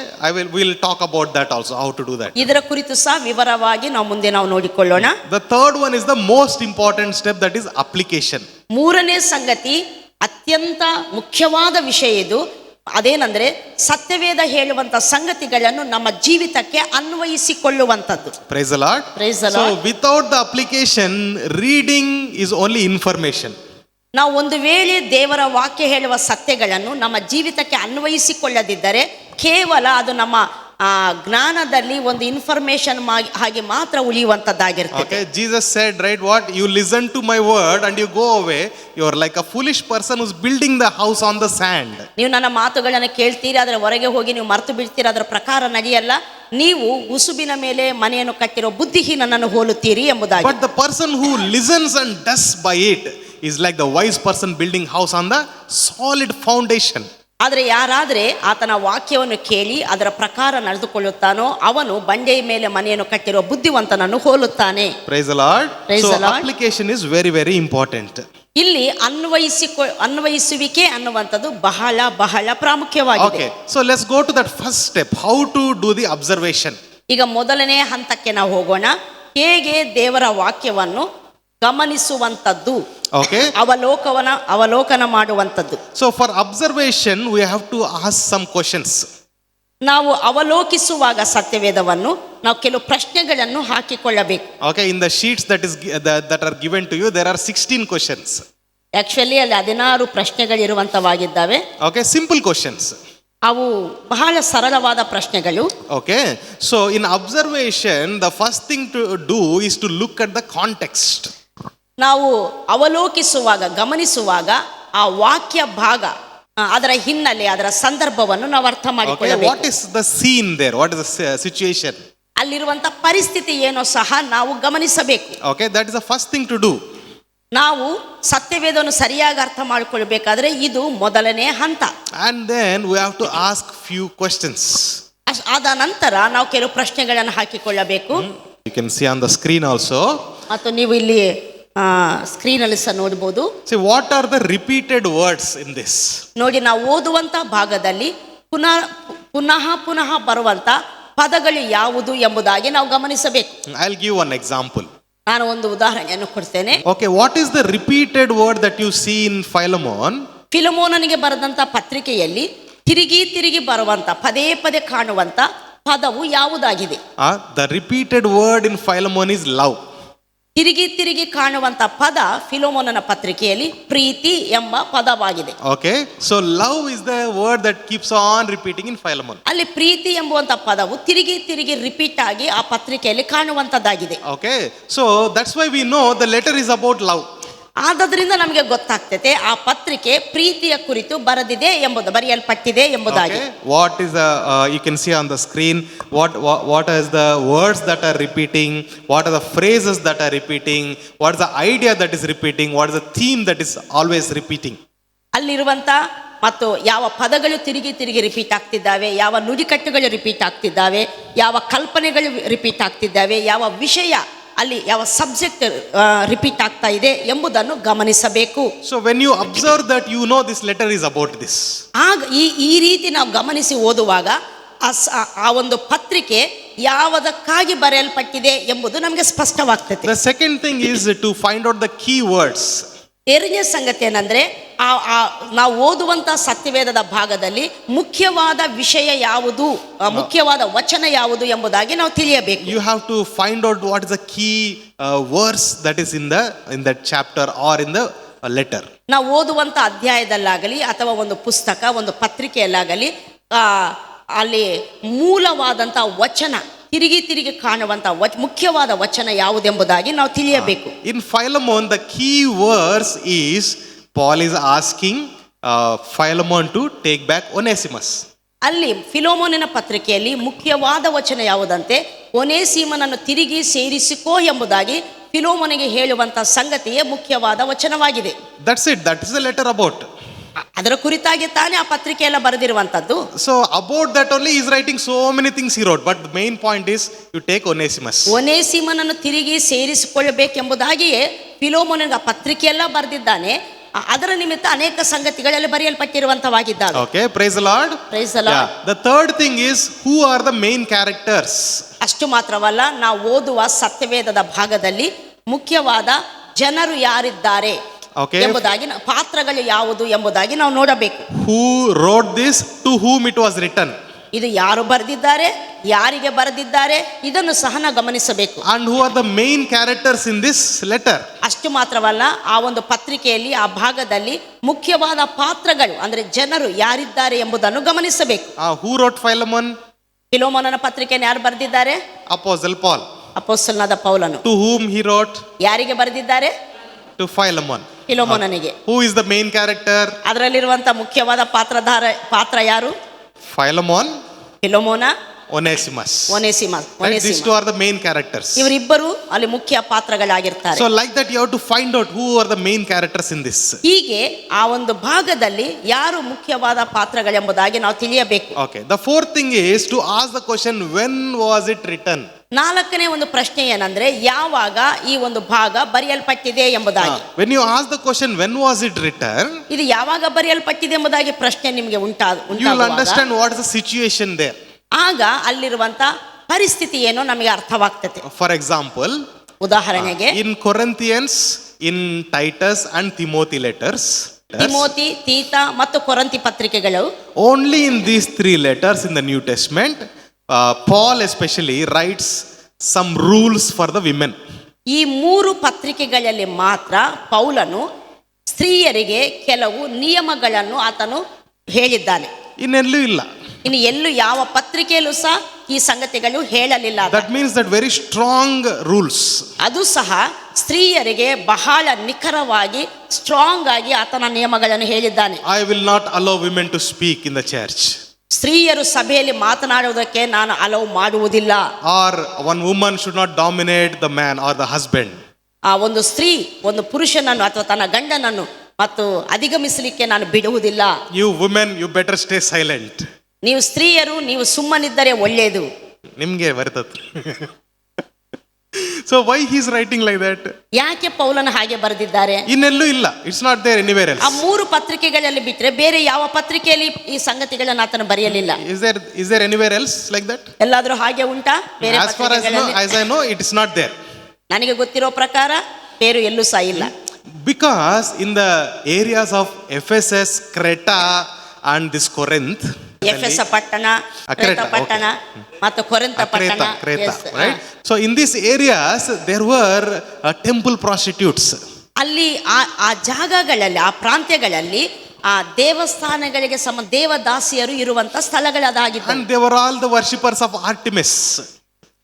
S2: we'll talk about that also, how to do that.
S1: ಇದರ ಕುರಿತು ಸಹ ವಿವರವಾಗಿ ನಾವು ಮುಂದೆ ನೋಡಿಕೊಳ್ಳೋಣ.
S2: The third one is the most important step, that is application.
S1: ಮೂರನೇ ಸಂಗತಿ ಅತ್ಯಂತ ಮುಖ್ಯವಾದ ವಿಷಯ ಇದು. ಅದೇನಂದ್ರೆ ಸತ್ಯವೇದ ಹೇಳುವಂತ ಸಂಗತಿಗಳನ್ನು ನಮ್ಮ ಜೀವಿತಕ್ಕೆ ಅನ್ವಯಿಸಿಕೊಳ್ಳುವಂಥದ್ದು.
S2: Praise the Lord.
S1: Praise the
S2: So
S1: Lord.
S2: without the application, reading is only information.
S1: ನಾವು ಒಂದು ವೇಳೆ ದೇವರ ವಾಕ್ಯ ಹೇಳುವ ಸತ್ಯಗಳನ್ನು ನಮ್ಮ ಜೀವಿತಕ್ಕೆ ಅನ್ವಯಿಸಿಕೊಳ್ಳದಿದ್ದರೆ ಕೇವಲ ಅದು ನಮ್ಮ ಜ್ಞಾನದಲ್ಲಿ ಒಂದು ಇನ್ಫಾರ್ಮೇಶನ್ ಹಾಗೆ ಮಾತ್ರ ಉಳಿಯುವಂತದ್ದಾಗಿರ್ತದೆ.
S2: Okay, Jesus said, right, what you listen to my word and you go away, you are like a foolish person who's building the house on the sand.
S1: ನೀವು ನನ್ನ ಮಾತುಗಳನ್ನು ಕೇಳ್ತೀರಿ, ಅದರ ಹೊರಗೆ ಹೋಗಿ ನೀವು ಮರೆತು ಬಿಡ್ತೀರಿ, ಅದರ ಪ್ರಕಾರ ನಡೆಯಲ್ಲ, ನೀವು ಉಸುಬಿನ ಮೇಲೆ ಮನೆಯನ್ನು ಕಟ್ಟಿರೋ ಬುದ್ಧಿಹೀನನನ್ನು ಹೋಲುತ್ತೀರಿ ಎಂಬುದಾಗಿ.
S2: But the person who listens and does by it is like the wise person building house on the solid foundation.
S1: ಆದರೆ ಯಾರಾದರೆ ಆತನ ವಾಕ್ಯವನ್ನು ಕೇಳಿ ಅದರ ಪ್ರಕಾರ ನಡೆದುಕೊಳ್ಳುತ್ತಾನೋ ಅವನು ಬಂಡೆಯ ಮೇಲೆ ಮನೆಯನ್ನು ಕಟ್ಟಿರೋ ಬುದ್ಧಿವಂತನನ್ನು ಹೋಲುತ್ತಾನೆ.
S2: Praise the Lord.
S1: Praise
S2: So
S1: the Lord.
S2: application is very, very important.
S1: ಇಲ್ಲಿ ಅನ್ವಯಿಸುವಿಕೆ ಅನ್ನುವಂಥದ್ದು ಬಹಳ ಬಹಳ ಪ್ರಾಮುಖ್ಯವಾಗಿದೆ.
S2: Okay, so let's go to that first step, how to do the observation.
S1: ಈಗ ಮೊದಲನೇ ಹಂತಕ್ಕೆ ನಾವು ಹೋಗೋಣ. ಹೇಗೆ ದೇವರ ವಾಕ್ಯವನ್ನು ಗಮನಿಸುವಂಥದ್ದು,
S2: Okay,
S1: ಅವಲೋಕನ ಮಾಡುವಂಥದ್ದು.
S2: so for observation we have to ask some questions.
S1: ನಾವು ಅವಲೋಕಿಸುವಾಗ ಸತ್ಯವೇದವನ್ನು ನಾವು ಕೆಲವು ಪ್ರಶ್ನೆಗಳನ್ನು ಹಾಕಿಕೊಳ್ಳಬೇಕು.
S2: Okay, in the sheets that are given to you, there are 16 questions.
S1: Actually ಅಲ್ಲಿ 16 ಪ್ರಶ್ನೆಗಳಿರುವಂತವಾಗಿದ್ದಾವೆ.
S2: Okay, simple questions.
S1: ಅವು ಬಹಳ ಸರಳವಾದ ಪ್ರಶ್ನೆಗಳು.
S2: Okay, so in observation the first thing to do is to look at the context.
S1: ನಾವು ಅವಲೋಕಿಸುವಾಗ, ಗಮನಿಸುವಾಗ ಆ ವಾಕ್ಯ ಭಾಗ, ಅದರ ಹಿನ್ನೆಲೆ, ಅದರ ಸಂದರ್ಭವನ್ನು ನಾವು ಅರ್ಥ
S2: Okay,
S1: ಮಾಡಿಕೊಳ್ಳಬೇಕು.
S2: what is the scene there, what is the situation?
S1: ಅಲ್ಲಿರುವಂತ ಪರಿಸ್ಥಿತಿ ಏನೋ ಸಹ ನಾವು ಗಮನಿಸಬೇಕು.
S2: Okay, that is the first thing to do.
S1: ನಾವು ಸತ್ಯವೇದವನ್ನು ಸರಿಯಾಗಿ ಅರ್ಥ ಮಾಡಿಕೊಳ್ಬೇಕಾದ್ರೆ ಇದು ಮೊದಲನೇ ಹಂತ.
S2: And then we have to ask few questions.
S1: ಆದ ನಂತರ ನಾವು ಕೆಲವು ಪ್ರಶ್ನೆಗಳನ್ನು ಹಾಕಿಕೊಳ್ಳಬೇಕು.
S2: You can see on the screen also.
S1: ಮತ್ತು ನೀವು ಇಲ್ಲಿ ಸ್ಕ್ರೀನಲ್ಲಿ ಸಹ ನೋಡ್ಬೋದು.
S2: See, what are the repeated words in this?
S1: ನೋಡಿ, ನಾವು ಓದುವಂತ ಭಾಗದಲ್ಲಿ ಪುನಃ ಬರುವಂತ ಪದಗಳು ಯಾವುದು ಎಂಬುದಾಗಿ ನಾವು ಗಮನಿಸಬೇಕು.
S2: I'll give one example.
S1: ನಾನು ಒಂದು ಉದಾಹರಣೆಯನ್ನು ಕೊಡ್ತೇನೆ.
S2: Okay, what is the repeated word that you see in Philemon?
S1: ಫಿಲಮೋನನಿಗೆ ಬರೆದಂತ ಪತ್ರಿಕೆಯಲ್ಲಿ ತಿರುಗಿ ಬರುವಂತ ಪದೇ ಕಾಣುವಂತ ಪದವು ಯಾವುದಾಗಿದೆ?
S2: The repeated word in Philemon is love.
S1: ತಿರುಗಿ ಕಾಣುವಂತ ಪದ ಫಿಲೋಮೋನನ ಪತ್ರಿಕೆಯಲ್ಲಿ ಪ್ರೀತಿ ಎಂಬ ಪದವಾಗಿದೆ.
S2: Okay, so love is the word that keeps on repeating in Philemon.
S1: ಅಲ್ಲಿ ಪ್ರೀತಿ ಎಂಬುವಂತ ಪದವು ತಿರುಗಿ ರಿಪೀಟ್ ಆಗಿ ಆ ಪತ್ರಿಕೆಯಲ್ಲಿ ಕಾಣುವಂತದ್ದಾಗಿದೆ.
S2: Okay, so that's why we know the letter is about love.
S1: ಆದ್ರಿಂದ ನಮಗೆ ಗೊತ್ತಾಗ್ತದೆ ಆ ಪತ್ರಿಕೆ ಪ್ರೀತಿಯ ಕುರಿತು ಬರೆಯಲ್ಪಟ್ಟಿದೆ ಎಂಬುದಾಗಿ.
S2: Okay, what is the you can see on the screen what is the words that are repeating, what are the phrases that are repeating, what is the idea that is repeating, what is the theme that is always repeating.
S1: ಅಲ್ಲಿರುವಂತ ಮತ್ತು ಯಾವ ಪದಗಳು ತಿರುಗಿ repeat ಆಗ್ತಿದ್ದಾವೆ, ಯಾವ ನುಡಿಕಟ್ಟುಗಳು repeat ಆಗ್ತಿದ್ದಾವೆ, ಯಾವ ಕಲ್ಪನೆಗಳು repeat ಆಗ್ತಿದ್ದಾವೆ, ಯಾವ ವಿಷಯ ಅಲ್ಲಿ ಯಾವ ಸಬ್ಜೆಕ್ಟ್ ರಿಪೀಟ್ ಆಗ್ತಾ ಇದೆ ಎಂಬುದನ್ನು ಗಮನಿಸಬೇಕು.
S2: So when you observe that, you know this letter is about this.
S1: ಆಗ ಈ ರೀತಿ ನಾವು ಗಮನಿಸಿ ಓದುವಾಗ ಆ ಒಂದು ಪತ್ರಿಕೆ ಯಾವುದಕ್ಕಾಗಿ ಬರೆಯಲ್ಪಟ್ಟಿದೆ ಎಂಬುದು ನಮಗೆ ಸ್ಪಷ್ಟವಾಗ್ತದೆ.
S2: The second thing is to find out the key words.
S1: ಎರಡನೇ ಸಂಗತಿ ಏನಂದ್ರೆ ನಾವು ಓದುವಂತ ಸತ್ಯವೇದದ ಭಾಗದಲ್ಲಿ ಮುಖ್ಯವಾದ ವಿಷಯ ಯಾವುದು, ಮುಖ್ಯವಾದ ವಚನ ಯಾವುದು ಎಂಬುದಾಗಿ ನಾವು ತಿಳಿಯಬೇಕು.
S2: You have to find out what is the key verse that is in that chapter or in the letter.
S1: ನಾವು ಓದುವಂತ ಅಧ್ಯಾಯದಲ್ಲಾಗಲಿ ಅಥವಾ ಒಂದು ಪುಸ್ತಕ, ಒಂದು ಪತ್ರಿಕೆಯಲ್ಲಾಗಲಿ ಅಲ್ಲಿ ಮೂಲವಾದಂತ ವಚನ, ತಿರುಗಿ ಕಾಣುವಂತ ಮುಖ್ಯವಾದ ವಚನ ಯಾವುದೆಂಬುದಾಗಿ ನಾವು ತಿಳಿಯಬೇಕು.
S2: In Philemon, the key verse is Paul is asking Philemon to take back Onesimus.
S1: ಅಲ್ಲಿ ಫಿಲೋಮೋನಿನ ಪತ್ರಿಕೆಯಲ್ಲಿ ಮುಖ್ಯವಾದ ವಚನ ಯಾವುದಂತೆ ಒನೇಸಿಮನನ್ನು ತಿರುಗಿ ಸೇರಿಸಿಕೋ ಎಂಬುದಾಗಿ ಫಿಲೋಮೋನಿಗೆ ಹೇಳುವಂತ ಸಂಗತಿಯೇ ಮುಖ್ಯವಾದ ವಚನವಾಗಿದೆ.
S2: That's it, that is the letter about.
S1: ಅದರ ಕುರಿತಾಗಿ ತಾನೇ ಆ ಪತ್ರಿಕೆ ಎಲ್ಲ ಬರೆದಿರುವಂತದ್ದು.
S2: So about that only he is writing so many things he wrote, but the main point is you take Onesimus.
S1: ಒನೇಸಿಮನನ್ನು ತಿರುಗಿ ಸೇರಿಸಿಕೊಳ್ಳಬೇಕೆಂಬುದಾಗಿಯೇ ಫಿಲೋಮೋನಿಗೆ ಆ ಪತ್ರಿಕೆಯೆಲ್ಲ ಬರೆದಿದ್ದಾನೆ. ಅದರ ನಿಮಿತ್ತ ಅನೇಕ ಸಂಗತಿಗಳಲ್ಲಿ ಬರೆಯಲ್ಪಟ್ಟಿರುವಂತವಾಗಿದ್ದಾವೆ.
S2: Okay, praise the Lord.
S1: Praise the Lord.
S2: Yeah. The third thing is, who are the main characters?
S1: ಅಷ್ಟು ಮಾತ್ರವಲ್ಲ, ನಾವು ಓದುವ ಸತ್ಯವೇದದ ಭಾಗದಲ್ಲಿ ಮುಖ್ಯವಾದ ಜನರು ಯಾರಿದ್ದಾರೆ.
S2: Okay.
S1: ಎಂಬುದಾಗಿ ಪಾತ್ರಗಳು ಯಾವುದು ಎಂಬುದಾಗಿ ನಾವು ನೋಡಬೇಕು.
S2: Who wrote this? To whom it was written?
S1: ಇದು ಯಾರು ಬರೆದಿದ್ದಾರೆ, ಯಾರಿಗೆ ಬರೆದಿದ್ದಾರೆ, ಇದನ್ನು ಸಹ ನಾವು ಗಮನಿಸಬೇಕು.
S2: And who are the main characters in this letter?
S1: ಅಷ್ಟು ಮಾತ್ರವಲ್ಲ, ಆ ಒಂದು ಪತ್ರಿಕೆಯಲ್ಲಿ ಆ ಭಾಗದಲ್ಲಿ ಮುಖ್ಯವಾದ ಪಾತ್ರಗಳು ಅಂದ್ರೆ ಜನರು ಯಾರಿದ್ದಾರೆ ಎಂಬುದನ್ನು ಗಮನಿಸಬೇಕು.
S2: Who wrote Philemon?
S1: ಫಿಲೋಮೋನನ ಪತ್ರಿಕೆಯನ್ನು ಯಾರು ಬರೆದಿದ್ದಾರೆ?
S2: Apostle Paul.
S1: ಅಪೊಸ್ತಲನಾದ ಪೌಲನು.
S2: To whom he wrote?
S1: ಯಾರಿಗೆ ಬರೆದಿದ್ದಾರೆ?
S2: To Philemon.
S1: ಫಿಲೋಮೋನನಿಗೆ.
S2: Who is the main character?
S1: ಅದರಲ್ಲಿರುವಂತ ಮುಖ್ಯವಾದ ಪಾತ್ರ ಯಾರು?
S2: Philemon.
S1: ಫಿಲೋಮೋನ,
S2: Onesimus.
S1: ಒನೇಸಿಮಸ್.
S2: Right? These two are the main characters.
S1: ಇವರಿಬ್ಬರು ಅಲ್ಲಿ ಮುಖ್ಯ ಪಾತ್ರಗಳಾಗಿರ್ತಾರೆ.
S2: So like that you have to find out who are the main characters in this.
S1: ಹೀಗೆ ಆ ಒಂದು ಭಾಗದಲ್ಲಿ ಯಾರು ಮುಖ್ಯವಾದ ಪಾತ್ರಗಳೆಂಬುದಾಗಿ ನಾವು ತಿಳಿಯಬೇಕು.
S2: Okay. The fourth thing is to ask the question, when was it written?
S1: ನಾಲ್ಕನೇ ಒಂದು ಪ್ರಶ್ನೆ ಏನಂದ್ರೆ, ಯಾವಾಗ ಈ ಒಂದು ಭಾಗ ಬರೆಯಲ್ಪಟ್ಟಿದೆ ಎಂಬುದಾಗಿ.
S2: When you ask the question, when was it written?
S1: ಇದು ಯಾವಾಗ ಬರೆಯಲ್ಪಟ್ಟಿದೆ ಎಂಬುದಾಗಿ ಪ್ರಶ್ನೆ ನಿಮಗೆ
S2: You will understand what is the situation there.
S1: ಆಗ ಅಲ್ಲಿರುವಂತ ಪರಿಸ್ಥಿತಿ ಏನೋ ನಮಗೆ ಅರ್ಥವಾಗ್ತದೆ.
S2: For example,
S1: ಉದಾಹರಣೆಗೆ
S2: in Corinthians, in Titus and Timothy letters,
S1: ತಿಮೋತಿ, ತೀತ ಮತ್ತು ಕೊರಂತಿ ಪತ್ರಿಕೆಗಳು,
S2: only in these three letters in the New Testament, Paul especially writes some rules for the women.
S1: ಈ ಮೂರು ಪತ್ರಿಕೆಗಳಲ್ಲಿ ಮಾತ್ರ ಪೌಲನು ಸ್ತ್ರೀಯರಿಗೆ ಕೆಲವು ನಿಯಮಗಳನ್ನು ಆತನು ಹೇಳಿದ್ದಾನೆ.
S2: ಇನ್ನೆಲ್ಲೂ ಇಲ್ಲ.
S1: ಇನ್ನು ಎಲ್ಲೂ ಯಾವ ಪತ್ರಿಕೆಯಲ್ಲೂ ಸಹ ಈ ಸಂಗತಿಗಳು ಹೇಳಲಿಲ್ಲ.
S2: That means that very strong rules.
S1: ಅದು ಸಹ ಸ್ತ್ರೀಯರಿಗೆ ಬಹಳ ನಿಖರವಾಗಿ ಸ್ಟ್ರಾಂಗ್ ಆಗಿ ಆತನ ನಿಯಮಗಳನ್ನು ಹೇಳಿದ್ದಾನೆ.
S2: I will not allow women to speak in the church.
S1: ಸ್ತ್ರೀಯರು ಸಭೆಯಲ್ಲಿ ಮಾತನಾಡುವುದಕ್ಕೆ ನಾನು ಅಲೌ ಮಾಡುವುದಿಲ್ಲ.
S2: Or one woman should not dominate the man or the husband.
S1: ಆ ಒಂದು ಸ್ತ್ರೀ ಒಂದು ಪುರುಷನನ್ನು ಅಥವಾ ತನ್ನ ಗಂಡನನ್ನು ಮತ್ತು ಅಧಿಗಮಿಸಲಿಕ್ಕೆ ನಾನು ಬಿಡುವುದಿಲ್ಲ.
S2: You women, you better stay silent.
S1: ನೀವು ಸ್ತ್ರೀಯರು ನೀವು ಸುಮ್ಮನಿದ್ದರೆ ಒಳ್ಳೆಯದು.
S2: ನಿಮ್ಗೆ ಬರ್ತದೆ. So why he is writing like that?
S1: ಯಾಕೆ ಪೌಲನ ಹಾಗೆ ಬರೆದಿದ್ದಾರೆ?
S2: ಇನ್ನೆಲ್ಲೂ ಇಲ್ಲ. It's not there anywhere else.
S1: ಆ ಮೂರು ಪತ್ರಿಕೆಗಳಲ್ಲಿ ಬಿಟ್ಟರೆ ಬೇರೆ ಯಾವ ಪತ್ರಿಕೆಯಲ್ಲಿ ಈ ಸಂಗತಿಗಳನ್ನು ಆತನು ಬರೆಯಲಿಲ್ಲ.
S2: Is there anywhere else like that?
S1: ಎಲ್ಲಾದ್ರೂ ಹಾಗೆ ಉಂಟಾ? ಬೇರೆ
S2: As far as I know, it is not there.
S1: ನನಗೆ ಗೊತ್ತಿರೋ ಪ್ರಕಾರ ಬೇರೆ ಎಲ್ಲೂ ಸಹ ಇಲ್ಲ.
S2: Because in the areas of Ephesus, Creta and this Corinth,
S1: ಎಫೆಸ ಪಟ್ಟಣ, ಕ್ರೇತ ಪಟ್ಟಣ ಮತ್ತು ಕೊರಿಂಥ ಪಟ್ಟಣ,
S2: right? So in these areas there were temple prostitutes.
S1: ಅಲ್ಲಿ ಆ ಜಾಗಗಳಲ್ಲಿ ಆ ಪ್ರಾಂತ್ಯಗಳಲ್ಲಿ ಆ ದೇವಸ್ಥಾನಗಳಿಗೆ ದೇವದಾಸಿಯರು ಇರುವಂತ ಸ್ಥಳಗಳದಾಗಿತ್ತು.
S2: And they were all the worshippers of Artemis.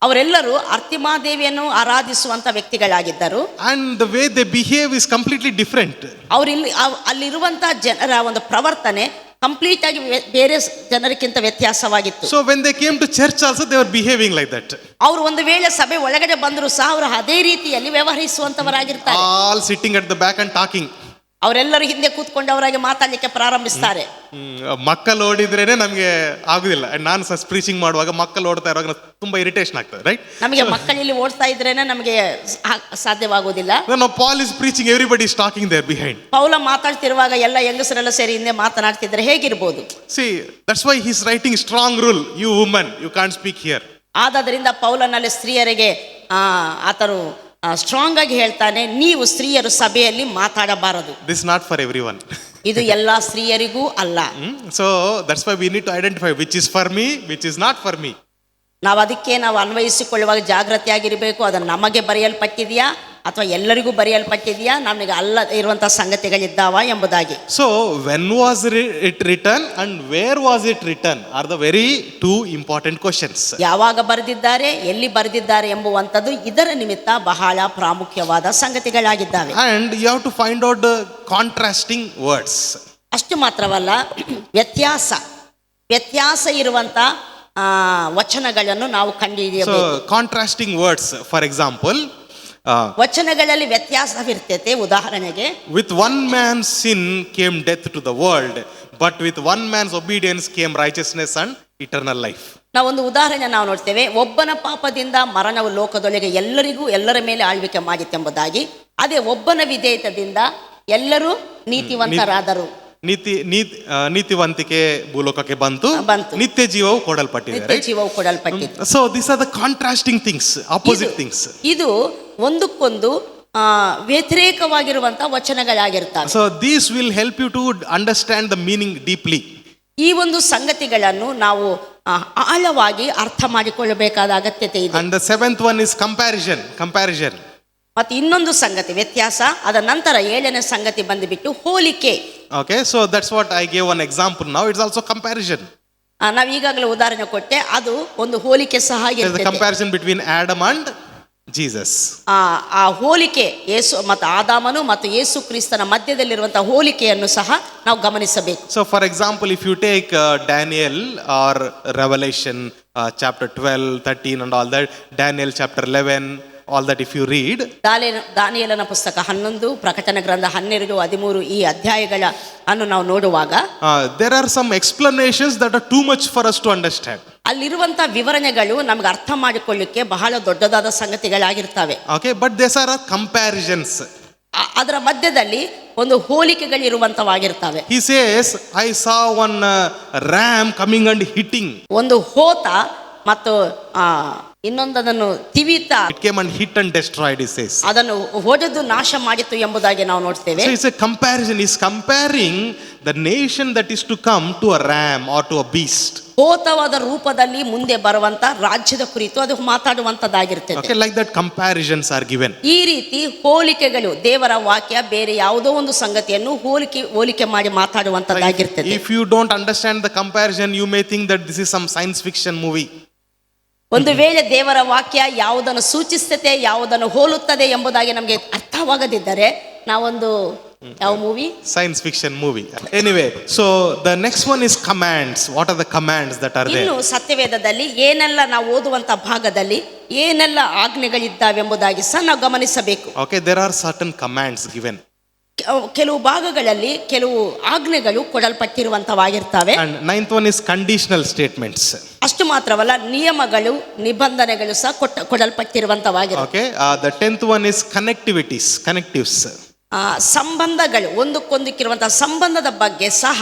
S1: ಅವರೆಲ್ಲರೂ ಅರ್ತಿಮಾದೇವಿಯನ್ನು ಆರಾಧಿಸುವಂತ ವ್ಯಕ್ತಿಗಳಾಗಿದ್ದರು.
S2: And the way they behave is completely different.
S1: ಅಲ್ಲಿರುವಂತ ಜನರ ಒಂದು ಪ್ರವರ್ತನೆ ಕಂಪ್ಲೀಟ್ ಆಗಿ ಬೇರೆ ಜನರಿಗಿಂತ ವ್ಯತ್ಯಾಸವಾಗಿತ್ತು.
S2: So when they came to church also they were behaving like that.
S1: ಅವರು ಒಂದು ವೇಳೆ ಸಭೆ ಒಳಗಡೆ ಬಂದರೂ ಸಹ ಅವರು ಅದೇ ರೀತಿಯಲ್ಲಿ ವ್ಯವಹರಿಸುವಂತವರಾಗಿರ್ತಾರೆ.
S2: All sitting at the back and talking.
S1: ಅವರೆಲ್ಲರೂ ಹಿಂದೆ ಕೂತ್ಕೊಂಡವರಾಗಿ ಮಾತಾಡಲಿಕ್ಕೆ ಪ್ರಾರಂಭಿಸ್ತಾರೆ.
S2: ಮಕ್ಕಳು ಓಡಿದ್ರೇನೆ ನಮಗೆ ಆಗುದಿಲ್ಲ. ನಾನು ಸ್ಪೀಚಿಂಗ್ ಮಾಡುವಾಗ ಮಕ್ಕಳು ಓಡ್ತಾ ಇರುವಾಗ ತುಂಬಾ ಇರಿಟೇಷನ್ ಆಗ್ತದೆ, ರೈಟ್?
S1: ನಮಗೆ ಮಕ್ಕಳಲ್ಲಿ ಓಡ್ತಾ ಇದ್ರೇನೆ ನಮಗೆ ಸಾಧ್ಯವಾಗುವುದಿಲ್ಲ.
S2: No, Paul is preaching, everybody is talking there behind.
S1: ಪೌಲ ಮಾತಾಡ್ತಿರುವಾಗ ಎಲ್ಲ ಹೆಂಗಸರೆಲ್ಲ ಸೇರಿ ಹಿಂದೆ ಮಾತನಾಡ್ತಿದ್ರೆ ಹೇಗಿರ್ಬೋದು?
S2: See, that's why he's writing strong rule. You woman, you can't speak here.
S1: ಆದ್ರಿಂದ ಪೌಲನಲ್ಲಿ ಸ್ತ್ರೀಯರಿಗೆ ಆತನು ಸ್ಟ್ರಾಂಗ್ ಆಗಿ ಹೇಳ್ತಾನೆ, ನೀವು ಸ್ತ್ರೀಯರು ಸಭೆಯಲ್ಲಿ ಮಾತಾಡಬಾರದು.
S2: This is not for everyone.
S1: ಇದು ಎಲ್ಲಾ ಸ್ತ್ರೀಯರಿಗೂ ಅಲ್ಲ.
S2: So that's why we need to identify which is for me, which is not for me.
S1: ನಾವು ಅನ್ವಯಿಸಿಕೊಳ್ಳುವಾಗ ಜಾಗೃತಿಯಾಗಿರಬೇಕು. ಅದು ನಮಗೆ ಬರೆಯಲ್ಪಟ್ಟಿದೆಯಾ ಅಥವಾ ಎಲ್ಲರಿಗೂ ಬರೆಯಲ್ಪಟ್ಟಿದೆಯಾ, ನಮಗೆ ಅಲ್ಲ ಇರುವಂತಹ ಸಂಗತಿಗಳಿದ್ದಾವ ಎಂಬುದಾಗಿ.
S2: So when was it written and where was it written are the very two important questions.
S1: ಯಾವಾಗ ಬರೆದಿದ್ದಾರೆ, ಎಲ್ಲಿ ಬರೆದಿದ್ದಾರೆ ಎಂಬುವಂಥದ್ದು ಇದರ ನಿಮಿತ್ತ ಬಹಳ ಪ್ರಾಮುಖ್ಯವಾದ ಸಂಗತಿಗಳಾಗಿದ್ದಾವೆ.
S2: And you have to find out the contrasting words.
S1: ಅಷ್ಟು ಮಾತ್ರವಲ್ಲ, ವ್ಯತ್ಯಾಸ ಇರುವಂತ ವಚನಗಳನ್ನು ನಾವು ಕಂಡುಹಿಡಿಯಬೇಕು.
S2: So contrasting words, for example,
S1: ವಚನಗಳಲ್ಲಿ ವ್ಯತ್ಯಾಸವಿರ್ತೈತೆ. ಉದಾಹರಣೆಗೆ,
S2: with one man's sin came death to the world, but with one man's obedience came righteousness and eternal life.
S1: ನಾವೊಂದು ಉದಾಹರಣೆ ನಾವು ನೋಡ್ತೇವೆ. ಒಬ್ಬನ ಪಾಪದಿಂದ ಮರಣವು ಲೋಕದೊಳಗೆ ಎಲ್ಲರ ಮೇಲೆ ಆಳ್ವಿಕೆ ಮಾಡಿತೆಂಬುದಾಗಿ. ಅದೇ ಒಬ್ಬನ ವಿಧೇಯತದಿಂದ ಎಲ್ಲರೂ ನೀತಿವಂತರಾದರು.
S2: ನೀತಿವಂತಿಕೆ ಭೂಲೋಕಕ್ಕೆ ಬಂತು, ನಿತ್ಯ ಜೀವವು ಕೊಡಲ್ಪಟ್ಟಿದೆ. So these are the contrasting things, opposite things.
S1: ಇದು ಒಂದಕ್ಕೊಂದು ವ್ಯತಿರೇಕವಾಗಿರುವಂತ ವಚನಗಳಾಗಿರ್ತವೆ.
S2: So these will help you to understand the meaning deeply.
S1: ಈ ಒಂದು ಸಂಗತಿಗಳನ್ನು ನಾವು ಆಳವಾಗಿ ಅರ್ಥ ಮಾಡಿಕೊಳ್ಳಬೇಕಾದ ಅಗತ್ಯತೆ ಇದೆ.
S2: And the seventh one is comparison.
S1: ಮತ್ತೆ ಇನ್ನೊಂದು ಸಂಗತಿ ವ್ಯತ್ಯಾಸ, ಅದ ನಂತರ 7ನೇ ಸಂಗತಿ ಬಂದುಬಿಟ್ಟು ಹೋಲಿಕೆ.
S2: Okay, so that's what I gave one example. Now it's also comparison.
S1: ನಾವು ಈಗಾಗಲೇ ಉದಾಹರಣೆ ಕೊಟ್ಟೆ, ಅದು ಒಂದು ಹೋಲಿಕೆ ಸಹ
S2: There's the
S1: ಇರ್ತದೆ.
S2: comparison between Adam and Jesus.
S1: ಆ ಹೋಲಿಕೆ ಯೇಸು ಮತ್ತು ಆದಾಮನು ಮತ್ತು ಯೇಸು ಕ್ರಿಸ್ತನ ಮಧ್ಯದಲ್ಲಿರುವಂತಹ ಹೋಲಿಕೆಯನ್ನು ಸಹ ನಾವು ಗಮನಿಸಬೇಕು.
S2: So for example, if you take Daniel or Revelation chapter 12, 13 and all that, Daniel chapter 11, all that if you read,
S1: ದಾನಿಯೇಲನ ಪುಸ್ತಕ 11, ಪ್ರಕಟಣೆ ಗ್ರಂಥ 12, 13 ಈ ಅಧ್ಯಾಯಗಳ ಅನ್ನು ನಾವು ನೋಡುವಾಗ
S2: there are some explanations that are too much for us to understand.
S1: ಅಲ್ಲಿರುವಂತ ವಿವರಣೆಗಳು ನಮಗೆ ಅರ್ಥ ಮಾಡಿಕೊಳ್ಳಿಕ್ಕೆ ಬಹಳ ದೊಡ್ಡದಾದ ಸಂಗತಿಗಳಾಗಿರ್ತವೆ.
S2: Okay, but these are comparisons.
S1: ಅದರ ಮಧ್ಯದಲ್ಲಿ ಒಂದು ಹೋಲಿಕೆಗಳಿರುವಂತವಾಗಿರ್ತವೆ.
S2: He says, I saw one ram coming and hitting.
S1: ಒಂದು ಹೋತ ಮತ್ತು ಇನ್ನೊಂದನ್ನು ತಿವಿತ
S2: It came and hit and destroyed, he says.
S1: ಅದನ್ನು ಹೊಡೆದು ನಾಶ ಮಾಡಿತು ಎಂಬುದಾಗಿ ನಾವು ನೋಡ್ತೇವೆ.
S2: So it's a comparison. He's comparing the nation that is to come to a ram or to a beast.
S1: ಹೋತವಾದ ರೂಪದಲ್ಲಿ ಮುಂದೆ ಬರುವಂತ ರಾಜ್ಯದ ಕುರಿತು ಅದು ಮಾತಾಡುವಂತದ್ದಾಗಿರ್ತದೆ.
S2: Okay, like that comparisons are given.
S1: ಈ ರೀತಿ ಹೋಲಿಕೆಗಳು ದೇವರ ವಾಕ್ಯ ಬೇರೆ ಯಾವುದೋ ಒಂದು ಸಂಗತಿಯನ್ನು ಹೋಲಿಕೆ ಮಾಡಿ ಮಾತಾಡುವಂತದ್ದಾಗಿರ್ತದೆ.
S2: If you don't understand the comparison, you may think that this is some science fiction movie.
S1: ಒಂದು ವೇಳೆ ದೇವರ ವಾಕ್ಯ ಯಾವುದನ್ನು ಸೂಚಿಸುತ್ತದೆ, ಯಾವುದನ್ನು ಹೋಲುತ್ತದೆ ಎಂಬುದಾಗಿ ನಮಗೆ ಅರ್ಥವಾಗದಿದ್ದರೆ ನಾವೊಂದು ಯಾವ movie,
S2: science fiction movie. Anyway, so the next one is commands. What are the commands that are there?
S1: ಇನ್ನು ಸತ್ಯವೇದದಲ್ಲಿ ಏನೆಲ್ಲ ನಾವು ಓದುವಂತ ಭಾಗದಲ್ಲಿ ಏನೆಲ್ಲ ಆಜ್ಞೆಗಳಿದ್ದಾವೆ ಎಂಬುದಾಗಿ ಸಹ ನಾವು ಗಮನಿಸಬೇಕು.
S2: Okay, there are certain commands given.
S1: ಕೆಲವು ಭಾಗಗಳಲ್ಲಿ ಕೆಲವು ಆಜ್ಞೆಗಳು ಕೊಡಲ್ಪಟ್ಟಿರುವಂತವಾಗಿರ್ತವೆ.
S2: And ninth one is conditional statements.
S1: ಅಷ್ಟು ಮಾತ್ರವಲ್ಲ, ನಿಯಮಗಳು ನಿಬಂಧನೆಗಳು ಸಹ ಕೊಡಲ್ಪಟ್ಟಿರುವಂತವಾಗಿರ್ತವೆ.
S2: Okay, the 10th one is connectives.
S1: ಸಂಬಂಧಗಳು, ಒಂದಕ್ಕೊಂದಕ್ಕಿರುವಂತಹ ಸಂಬಂಧದ ಬಗ್ಗೆ ಸಹ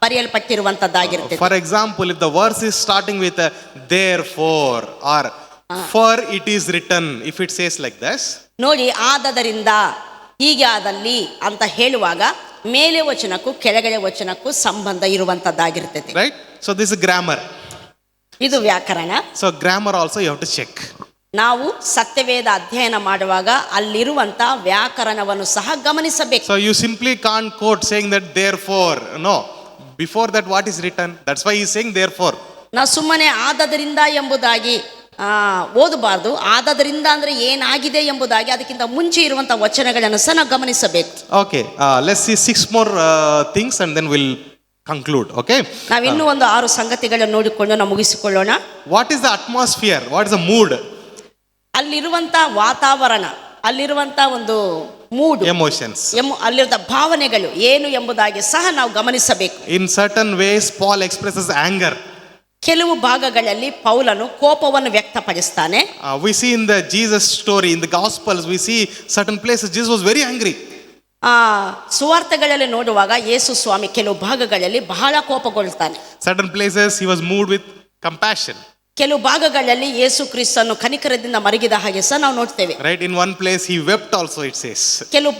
S1: ಬರೆಯಲ್ಪಟ್ಟಿರುವಂತದ್ದಾಗಿರುತ್ತೆ.
S2: For example, if the verse is starting with therefore or for it is written, if it says like this,
S1: ನೋಡಿ, ಆದದರಿಂದ ಹೀಗೆ ಆದಲ್ಲಿ ಅಂತ ಹೇಳುವಾಗ ಮೇಲೆ ವಚನಕ್ಕೂ ಕೆಳಗಡೆ ವಚನಕ್ಕೂ ಸಂಬಂಧ ಇರುವಂತದ್ದಾಗಿರ್ತದೆ.
S2: right? So this is grammar.
S1: ಇದು ವ್ಯಾಕರಣ.
S2: So grammar also you have to check.
S1: ನಾವು ಸತ್ಯವೇದ ಅಧ್ಯಯನ ಮಾಡುವಾಗ ಅಲ್ಲಿರುವಂತ ವ್ಯಾಕರಣವನ್ನು ಸಹ ಗಮನಿಸಬೇಕು.
S2: So you simply can't quote saying that therefore. No, before that what is written? That's why he is saying therefore.
S1: ನಾವು ಸುಮ್ಮನೆ ಆದದರಿಂದ ಎಂಬುದಾಗಿ ಓದಬಾರ್ದು. ಆದದರಿಂದ ಅಂದ್ರೆ ಏನಾಗಿದೆ ಎಂಬುದಾಗಿ ಅದಕ್ಕಿಂತ ಮುಂಚೆ ಇರುವಂತಹ ವಚನಗಳನ್ನು ಸಹ ನಾವು ಗಮನಿಸಬೇಕು.
S2: Okay, let's see 6 more things and then we'll conclude. Okay,
S1: ನಾವಿನ್ನೂ ಒಂದು 6 ಸಂಗತಿಗಳನ್ನು ನೋಡಿಕೊಂಡು ನಾವು ಮುಗಿಸಿಕೊಳ್ಳೋಣ.
S2: What is the atmosphere? What is the mood?
S1: ಅಲ್ಲಿರುವಂತ ವಾತಾವರಣ, ಅಲ್ಲಿರುವಂತ ಒಂದು ಮೂಡ್,
S2: Emotions.
S1: ಅಲ್ಲಿರುವಂತ ಭಾವನೆಗಳು ಏನು ಎಂಬುದಾಗಿ ಸಹ ನಾವು ಗಮನಿಸಬೇಕು.
S2: In certain ways Paul expresses anger.
S1: ಕೆಲವು ಭಾಗಗಳಲ್ಲಿ ಪೌಲನು ಕೋಪವನ್ನು ವ್ಯಕ್ತಪಡಿಸ್ತಾನೆ.
S2: We see in the Jesus story, in the Gospels, we see certain places Jesus was very angry.
S1: ಸುವಾರ್ತೆಗಳಲ್ಲಿ ನೋಡುವಾಗ ಯೇಸು ಸ್ವಾಮಿ ಕೆಲವು ಭಾಗಗಳಲ್ಲಿ ಬಹಳ ಕೋಪಗೊಳ್ತಾನೆ.
S2: Certain places he was moved with compassion.
S1: ಕೆಲವು ಭಾಗಗಳಲ್ಲಿ ಯೇಸು ಕ್ರಿಸ್ತನು ಕನಿಕರದಿಂದ ಮರಗಿದ ಹಾಗೆ ಸಹ ನಾವು ನೋಡ್ತೇವೆ.
S2: Right, in one place he wept also, it says.
S1: ಕೆಲವು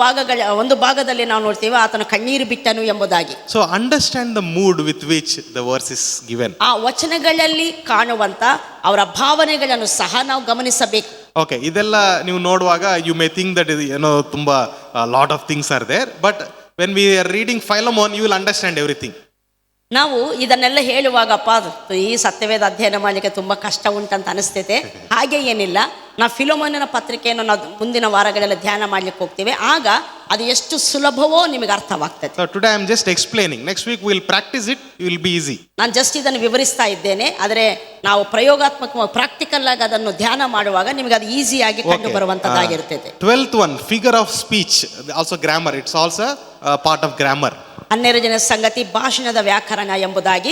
S1: ಒಂದು ಭಾಗದಲ್ಲಿ ನಾವು ನೋಡ್ತೇವೆ ಆತನು ಕಣ್ಣೀರು ಬಿಟ್ಟನು ಎಂಬುದಾಗಿ.
S2: So understand the mood with which the verse is given.
S1: ಆ ವಚನಗಳಲ್ಲಿ ಕಾಣುವಂತ ಅವರ ಭಾವನೆಗಳನ್ನು ಸಹ ನಾವು ಗಮನಿಸಬೇಕು.
S2: Okay, ಇದೆಲ್ಲ ನೀವು ನೋಡುವಾಗ you may think that ತುಂಬಾ lot of things are there, but when we are reading Philemon you will understand everything.
S1: ನಾವು ಇದನ್ನೆಲ್ಲ ಹೇಳುವಾಗಪ್ಪ ಈ ಸತ್ಯವೇದ ಅಧ್ಯಯನ ಮಾಡಲಿಕ್ಕೆ ತುಂಬಾ ಕಷ್ಟ ಉಂಟಂತ ಅನಿಸ್ತೈತೆ. ಹಾಗೆ ಏನಿಲ್ಲ, ನಾವು ಫಿಲೋಮೋನನ ಪತ್ರಿಕೆಯನ್ನು ನಾವು ಮುಂದಿನ ವಾರಗಳೆಲ್ಲ ಧ್ಯಾನ ಮಾಡ್ಲಿಕ್ಕೆ ಹೋಗ್ತೇವೆ. ಆಗ ಅದು ಎಷ್ಟು ಸುಲಭವೋ ನಿಮಗೆ ಅರ್ಥವಾಗ್ತದೆ.
S2: So today I am just explaining. Next week we will practice it. It will be easy.
S1: ನಾನು ಜಸ್ಟ್ ಇದನ್ನು ವಿವರಿಸ್ತಾ ಇದ್ದೇನೆ. ಆದರೆ ನಾವು ಪ್ರಯೋಗಾತ್ಮಕವಾಗಿ ಪ್ರಾಕ್ಟಿಕಲ್ ಆಗಿ ಅದನ್ನು ಧ್ಯಾನ ಮಾಡುವಾಗ ನಿಮಗೆ ಅದು ಈಸಿಯಾಗಿ ಕಂಡು ಬರುವಂತದ್ದಾಗಿರ್ತದೆ.
S2: 12th one, figure of speech, also grammar. It's also a part of grammar.
S1: 12ನೇ ಸಂಗತಿ ಭಾಷಣದ ವ್ಯಾಕರಣ ಎಂಬುದಾಗಿ.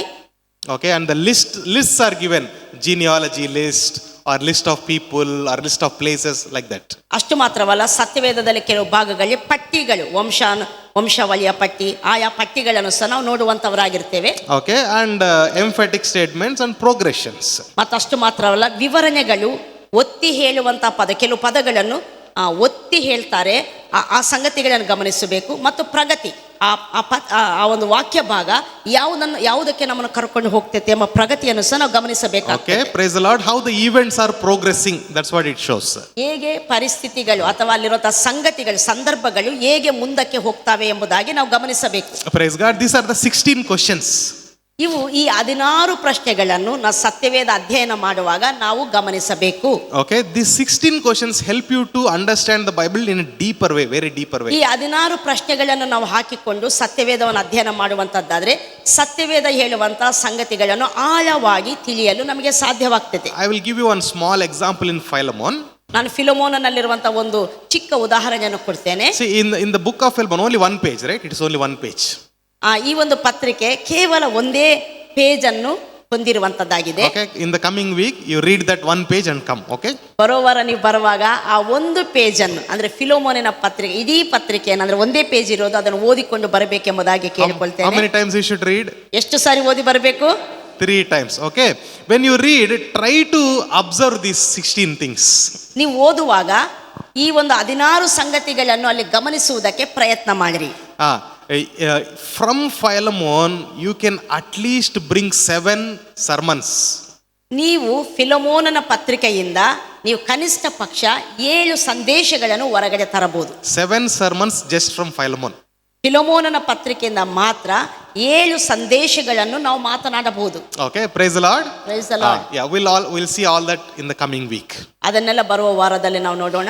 S2: Okay, and the lists are given, genealogy list or list of people or list of places, like that.
S1: ಅಷ್ಟು ಮಾತ್ರವಲ್ಲ, ಸತ್ಯವೇದದಲ್ಲಿ ಕೆಲವು ಭಾಗಗಳಲ್ಲಿ ಪಟ್ಟಿಗಳು, ವಂಶಾವಳಿಯ ಪಟ್ಟಿ, ಆಯಾ ಪಟ್ಟಿಗಳನ್ನು ಸಹ ನಾವು ನೋಡುವಂತವರಾಗಿರ್ತೇವೆ.
S2: Okay, and emphatic statements and progressions.
S1: ಮತ್ತಷ್ಟು ಮಾತ್ರವಲ್ಲ, ವಿವರಣೆಗಳು, ಒತ್ತಿ ಹೇಳುವಂತ ಕೆಲವು ಪದಗಳನ್ನು ಒತ್ತಿ ಹೇಳ್ತಾರೆ, ಆ ಸಂಗತಿಗಳನ್ನು ಗಮನಿಸಬೇಕು. ಮತ್ತು ಪ್ರಗತಿ, ಆ ಒಂದು ವಾಕ್ಯ ಭಾಗ ಯಾವುದಕ್ಕೆ ನಮ್ಮನ್ನು ಕರ್ಕೊಂಡು ಹೋಗ್ತೈತೆ ಎಂಬ ಪ್ರಗತಿಯನ್ನು ಸಹ ನಾವು ಗಮನಿಸಬೇಕು.
S2: Okay, praise the Lord. How the events are progressing, that's what it shows.
S1: ಹೇಗೆ ಪರಿಸ್ಥಿತಿಗಳು ಅಥವಾ ಅಲ್ಲಿರುವಂತಹ ಸಂಗತಿಗಳು, ಸಂದರ್ಭಗಳು ಹೇಗೆ ಮುಂದಕ್ಕೆ ಹೋಗ್ತವೆ ಎಂಬುದಾಗಿ ನಾವು ಗಮನಿಸಬೇಕು.
S2: Praise God. These are the 16 questions.
S1: ಇವು ಈ 16 ಪ್ರಶ್ನೆಗಳನ್ನು ನಾವು ಸತ್ಯವೇದ ಅಧ್ಯಯನ ಮಾಡುವಾಗ ನಾವು ಗಮನಿಸಬೇಕು.
S2: Okay, these 16 questions help you to understand the Bible in a deeper way, very deeper way.
S1: ಈ 16 ಪ್ರಶ್ನೆಗಳನ್ನು ನಾವು ಹಾಕಿಕೊಂಡು ಸತ್ಯವೇದವನ್ನು ಅಧ್ಯಯನ ಮಾಡುವಂತದ್ದಾದ್ರೆ ಸತ್ಯವೇದ ಹೇಳುವಂತಹ ಸಂಗತಿಗಳನ್ನು ಆಳವಾಗಿ ತಿಳಿಯಲು ನಮಗೆ ಸಾಧ್ಯವಾಗ್ತದೆ.
S2: I will give you one small example in Philemon.
S1: ನಾನು ಫಿಲಮೋನಲ್ಲಿರುವಂತಹ ಒಂದು ಚಿಕ್ಕ ಉದಾಹರಣೆಯನ್ನು ಕೊಡ್ತೇನೆ.
S2: See, in the book of Philemon, only one page, right? It is only one page.
S1: ಈ ಒಂದು ಪತ್ರಿಕೆ ಕೇವಲ ಒಂದೇ ಪೇಜ್ ಅನ್ನು ಹೊಂದಿರುವಂತದ್ದಾಗಿದೆ.
S2: Okay, in the coming week you read that one page and come. Okay,
S1: ಬರೋವಾರ ನೀವು ಬರುವಾಗ ಆ ಒಂದು ಪೇಜ್ ಅನ್ನು ಅಂದ್ರೆ ಫಿಲೋಮೋನಿನ ಪತ್ರಿಕೆ, ಇಡೀ ಪತ್ರಿಕೆ ಅಂದ್ರೆ ಒಂದೇ ಪೇಜ್ ಇರೋದು, ಅದನ್ನು ಓದಿಕೊಂಡು ಬರಬೇಕೆಂಬುದಾಗಿ ಕೇಳಿಕೊಳ್ತೇನೆ.
S2: how many times you should read?
S1: ಎಷ್ಟು ಸಾರಿ ಓದಿ ಬರಬೇಕು?
S2: 3 times. Okay, when you read, try to observe these 16 things.
S1: ನೀವು ಓದುವಾಗ ಈ ಒಂದು 16 ಸಂಗತಿಗಳನ್ನು ಅಲ್ಲಿ ಗಮನಿಸುವುದಕ್ಕೆ ಪ್ರಯತ್ನ ಮಾಡಿರಿ.
S2: From Philemon you can at least bring 7 sermons.
S1: ನೀವು ಫಿಲಮೋನನ ಪತ್ರಿಕೆಯಿಂದ ನೀವು ಕನಿಷ್ಠ ಪಕ್ಷ 7 ಸಂದೇಶಗಳನ್ನು ಹೊರಗಡೆ ತರಬಹುದು.
S2: 7 sermons just from Philemon.
S1: ಫಿಲಮೋನನ ಪತ್ರಿಕೆಯಿಂದ ಮಾತ್ರ 7 ಸಂದೇಶಗಳನ್ನು ನಾವು ಮಾತನಾಡಬಹುದು.
S2: Okay, praise the Lord.
S1: Praise the Lord.
S2: Yeah, we'll see all that in the coming week.
S1: ಅದನ್ನೆಲ್ಲ ಬರುವ ವಾರದಲ್ಲಿ ನಾವು ನೋಡೋಣ.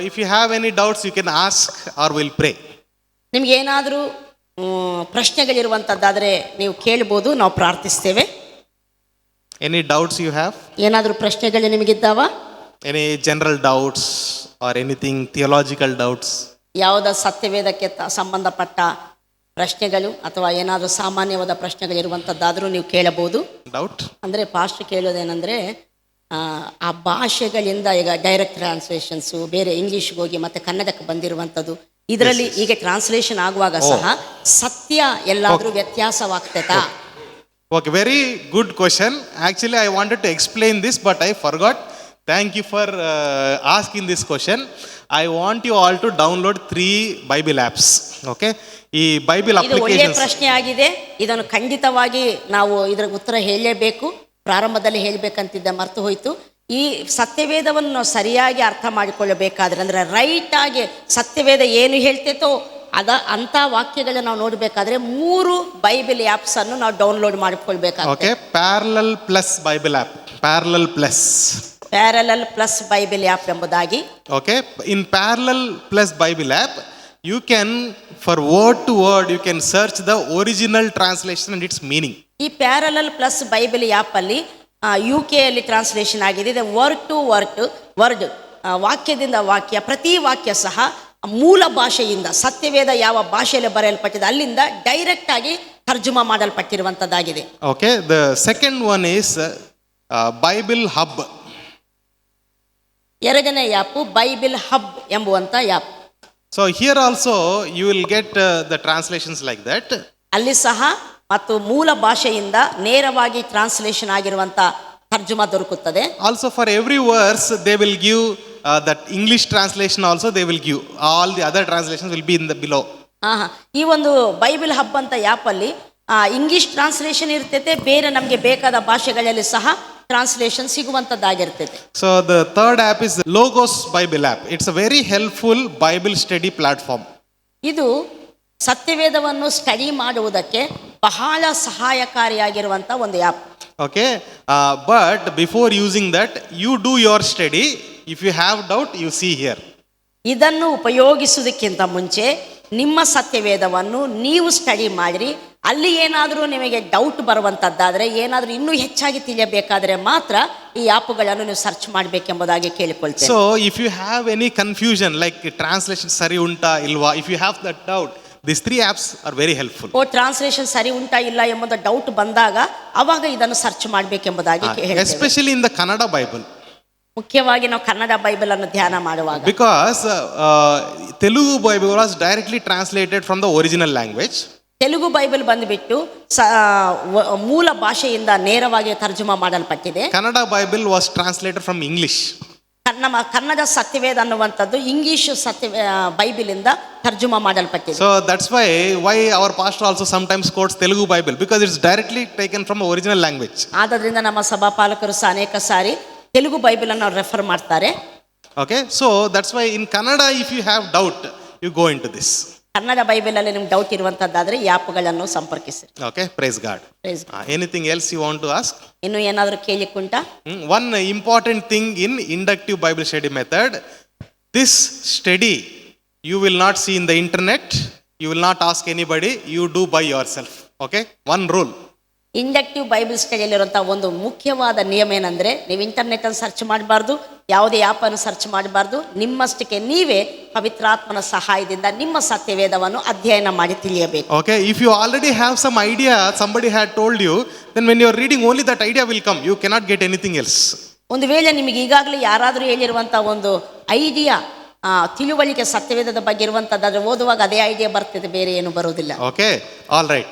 S2: If you have any doubts you can ask or we'll pray.
S1: ನಿಮ್ಗೆ ಏನಾದರೂ ಪ್ರಶ್ನೆಗಳಿರುವಂಥದ್ದಾದರೆ ನೀವು ಕೇಳ್ಬೋದು, ನಾವು ಪ್ರಾರ್ಥಿಸ್ತೇವೆ.
S2: Any doubts you have?
S1: ಏನಾದರೂ ಪ್ರಶ್ನೆಗಳು ನಿಮಗಿದ್ದಾವ?
S2: Any general doubts or anything theological doubts?
S1: ಯಾವುದ ಸತ್ಯವೇದಕ್ಕೆ ಸಂಬಂಧಪಟ್ಟ ಪ್ರಶ್ನೆಗಳು ಅಥವಾ ಏನಾದರೂ ಸಾಮಾನ್ಯವಾದ ಪ್ರಶ್ನೆಗಳಿರುವಂಥದ್ದಾದರೂ ನೀವು ಕೇಳಬಹುದು.
S2: Doubt?
S1: ಅಂದರೆ ಪಾಸ್ಟ್ ಕೇಳೋದೇನೆಂದರೆ ಆ ಭಾಷೆಗಳಿಂದ ಈಗ ಡೈರೆಕ್ಟ್ ಟ್ರಾನ್ಸ್ಲೇಷನ್ಸು ಬೇರೆ ಇಂಗ್ಲೀಷ್ಗೆ ಹೋಗಿ ಮತ್ತೆ ಕನ್ನಡಕ್ಕೆ ಬಂದಿರುವಂಥದ್ದು, ಇದರಲ್ಲಿ ಈಗ ಟ್ರಾನ್ಸ್ಲೇಷನ್ ಆಗುವಾಗ ಸಹ ಸತ್ಯ ಎಲ್ಲಾದರೂ ವ್ಯತ್ಯಾಸವಾಗ್ತೈತಾ?
S2: Okay, very good question. Actually I wanted to explain this but I forgot. Thank you for asking this question. I want you all to download 3 Bible apps. Okay, ಈ ಬೈಬಲ್
S1: ಇದು ಒಳ್ಳೆಯ ಪ್ರಶ್ನೆ ಆಗಿದೆ. ಇದನ್ನು ಖಂಡಿತವಾಗಿ ನಾವು ಇದರ ಉತ್ತರ ಹೇಳಲೇಬೇಕು. ಪ್ರಾರಂಭದಲ್ಲಿ ಹೇಳಬೇಕಂತಿದ್ದ ಮರ್ತು ಹೋಯಿತು. ಈ ಸತ್ಯವೇದವನ್ನು ನಾವು ಸರಿಯಾಗಿ ಅರ್ಥ ಮಾಡಿಕೊಳ್ಳಬೇಕಾದ್ರೆ ಅಂದರೆ ರೈಟ್ ಆಗಿ ಸತ್ಯವೇದ ಏನು ಹೇಳ್ತೈತೋ ಅಂಥ ವಾಕ್ಯಗಳನ್ನ ನಾವು ನೋಡಬೇಕಾದ್ರೆ 3 ಬೈಬಲ್ ಆ್ಯಪ್ಸ್ ಅನ್ನು ನಾವು ಡೌನ್ಲೋಡ್ ಮಾಡಿಕೊಳ್ಬೇಕಾಗುತ್ತೆ.
S2: Okay, parallel plus Bible app, parallel plus Bible app
S1: ಎಂಬುದಾಗಿ.
S2: Okay, in parallel plus Bible app you can, for word to word you can search the original translation and its meaning.
S1: ಈ parallel plus Bible app ಅಲ್ಲಿ UK ಅಲ್ಲಿ translation ಆಗಿದೆ. ಇದು word to word, ವಾಕ್ಯದಿಂದ ವಾಕ್ಯ, ಪ್ರತಿ ವಾಕ್ಯ ಸಹ ಮೂಲ ಭಾಷೆಯಿಂದ ಸತ್ಯವೇದ ಯಾವ ಭಾಷೆಯಲ್ಲಿ ಬರೆಯಲ್ಪಟ್ಟಿದೆ ಅಲ್ಲಿಂದ ಡೈರೆಕ್ಟ್ ಆಗಿ ತರ್ಜುಮಾ ಮಾಡಲ್ಪಟ್ಟಿರುವಂತದ್ದಾಗಿದೆ.
S2: Okay, the second one is Bible Hub.
S1: ಎರಡನೇ ಆ್ಯಪ್ ಬೈಬಲ್ ಹಬ್ ಎಂಬುವಂತ app.
S2: So here also you will get the translations like that.
S1: ಅಲ್ಲಿ ಸಹ ಮತ್ತು ಮೂಲ ಭಾಷೆಯಿಂದ ನೇರವಾಗಿ ಟ್ರಾನ್ಸ್ಲೇಷನ್ ಆಗಿರುವಂತ ತರ್ಜುಮಾ ದೊರಕುತ್ತದೆ.
S2: Also for every verse they will give that English translation also they will give. All the other translations will be in the below.
S1: ಈ ಒಂದು ಬೈಬಲ್ ಹಬ್ ಅಂತ ಆ್ಯಪ್ ಅಲ್ಲಿ ಇಂಗ್ಲಿಷ್ ಟ್ರಾನ್ಸ್ಲೇಷನ್ ಇರ್ತೈತೆ, ಬೇರೆ ನಮಗೆ ಬೇಕಾದ ಭಾಷೆಗಳಲ್ಲಿ ಸಹ translation ಸಿಗುವಂತದ್ದಾಗಿರ್ತೈತೆ.
S2: So the third app is Logos Bible app. It's a very helpful Bible study platform.
S1: ಇದು ಸತ್ಯವೇದವನ್ನು ಸ್ಟಡಿ ಮಾಡುವುದಕ್ಕೆ ಬಹಳ ಸಹಾಯಕಾರಿಯಾಗಿರುವಂತ ಒಂದು app.
S2: Okay, but before using that you do your study. If you have doubt you see here.
S1: ಇದನ್ನು ಉಪಯೋಗಿಸುವುದಕ್ಕಿಂತ ಮುಂಚೆ ನಿಮ್ಮ ಸತ್ಯವೇದವನ್ನು ನೀವು study ಮಾಡಿರಿ. ಅಲ್ಲಿ ಏನಾದರೂ ನಿಮಗೆ ಡೌಟ್ ಬರುವಂಥದ್ದಾದರೆ, ಏನಾದರೂ ಇನ್ನೂ ಹೆಚ್ಚಾಗಿ ತಿಳಿಯಬೇಕಾದರೆ ಮಾತ್ರ ಈ ಆ್ಯಪ್ಗಳನ್ನು ನೀವು search ಮಾಡಬೇಕೆಂಬುದಾಗಿ ಕೇಳಿಕೊಳ್ತೇನೆ.
S2: So if you have any confusion like translation ಸರಿ ಉಂಟಾ ಇಲ್ವಾ, if you have that doubt, these 3 apps are very helpful.
S1: Translation ಸರಿ ಉಂಟಾ ಇಲ್ಲ ಎಂಬುದು ಡೌಟ್ ಬಂದಾಗ ಅವಾಗ ಇದನ್ನು ಸರ್ಚ್ ಮಾಡಬೇಕೆಂಬುದಾಗಿ ಹೇಳ್ತೇವೆ.
S2: Especially in the Kannada Bible.
S1: ಮುಖ್ಯವಾಗಿ ನಾವು ಕನ್ನಡ ಬೈಬಲ್ ಅನ್ನು ಧ್ಯಾನ ಮಾಡುವಾಗ,
S2: because Telugu Bible was directly translated from the original language.
S1: Telugu Bible ಬಂದುಬಿಟ್ಟು ಮೂಲ ಭಾಷೆಯಿಂದ ನೇರವಾಗಿ ತರ್ಜುಮಾ ಮಾಡಲ್ಪಟ್ಟಿದೆ.
S2: Kannada Bible was translated from English.
S1: ನಮ್ಮ ಕನ್ನಡ ಸತ್ಯವೇದ ಅನ್ನುವಂಥದ್ದು ಇಂಗ್ಲಿಷ್ ಬೈಬಿಲಿಂದ ತರ್ಜುಮಾ ಮಾಡಲ್ಪಟ್ಟಿದೆ.
S2: So that's why our pastor also sometimes quotes Telugu Bible, because it's directly taken from original language.
S1: ಆದ್ದರಿಂದ ನಮ್ಮ ಸಭಾಪಾಲಕರು ಸಹ ಅನೇಕ ಸಾರಿ ತೆಲುಗು ಬೈಬಲ್ ಅನ್ನು ರೆಫರ್ ಮಾಡ್ತಾರೆ.
S2: Okay, so that's why in Kannada, if you have doubt, you go into this.
S1: Kannada Bible ಅಲ್ಲಿ ನಿಮ್ಗೆ doubt ಇರುವಂತದ್ದಾದ್ರೆ ಈ ಆ್ಯಪ್ಗಳನ್ನು ಸಂಪರ್ಕಿಸಿ.
S2: Okay, praise God.
S1: Praise God.
S2: Anything else you want to ask?
S1: ಇನ್ನು ಏನಾದರೂ ಕೇಳಿಕ್ಕುಂಟಾ?
S2: One important thing in inductive Bible study method, this study you will not see in the internet, you will not ask anybody, you do by yourself. Okay, one rule.
S1: Inductive Bible ಸ್ಟಡಿಯಲ್ಲಿರುವಂಥ ಒಂದು ಮುಖ್ಯವಾದ ನಿಯಮ ಏನಂದರೆ, ನೀವು ಇಂಟರ್ನೆಟನ್ನು search ಮಾಡಬಾರ್ದು, ಯಾವುದೇ ಆ್ಯಪನ್ನು search ಮಾಡಬಾರ್ದು. ನಿಮ್ಮಷ್ಟಕ್ಕೆ ನೀವೇ ಪವಿತ್ರಾತ್ಮನ ಸಹಾಯದಿಂದ ನಿಮ್ಮ ಸತ್ಯವೇದವನ್ನು ಅಧ್ಯಯನ ಮಾಡಿ ತಿಳಿಯಬೇಕು.
S2: Okay, if you already have some idea, somebody had told you, then when you are reading only that idea will come. You cannot get anything else.
S1: ಒಂದು ವೇಳೆ ನಿಮಗೆ ಈಗಾಗಲೇ ಯಾರಾದರೂ ಹೇಳಿರುವಂಥ ಒಂದು ಐಡಿಯಾ, ತಿಳುವಳಿಕೆ ಸತ್ಯವೇದದ ಬಗ್ಗೆ ಇರುವಂಥದ್ದಾದರೆ ಓದುವಾಗ ಅದೇ ಐಡಿಯಾ ಬರ್ತದೆ, ಬೇರೆ ಏನು ಬರೋದಿಲ್ಲ.
S2: Okay, all right.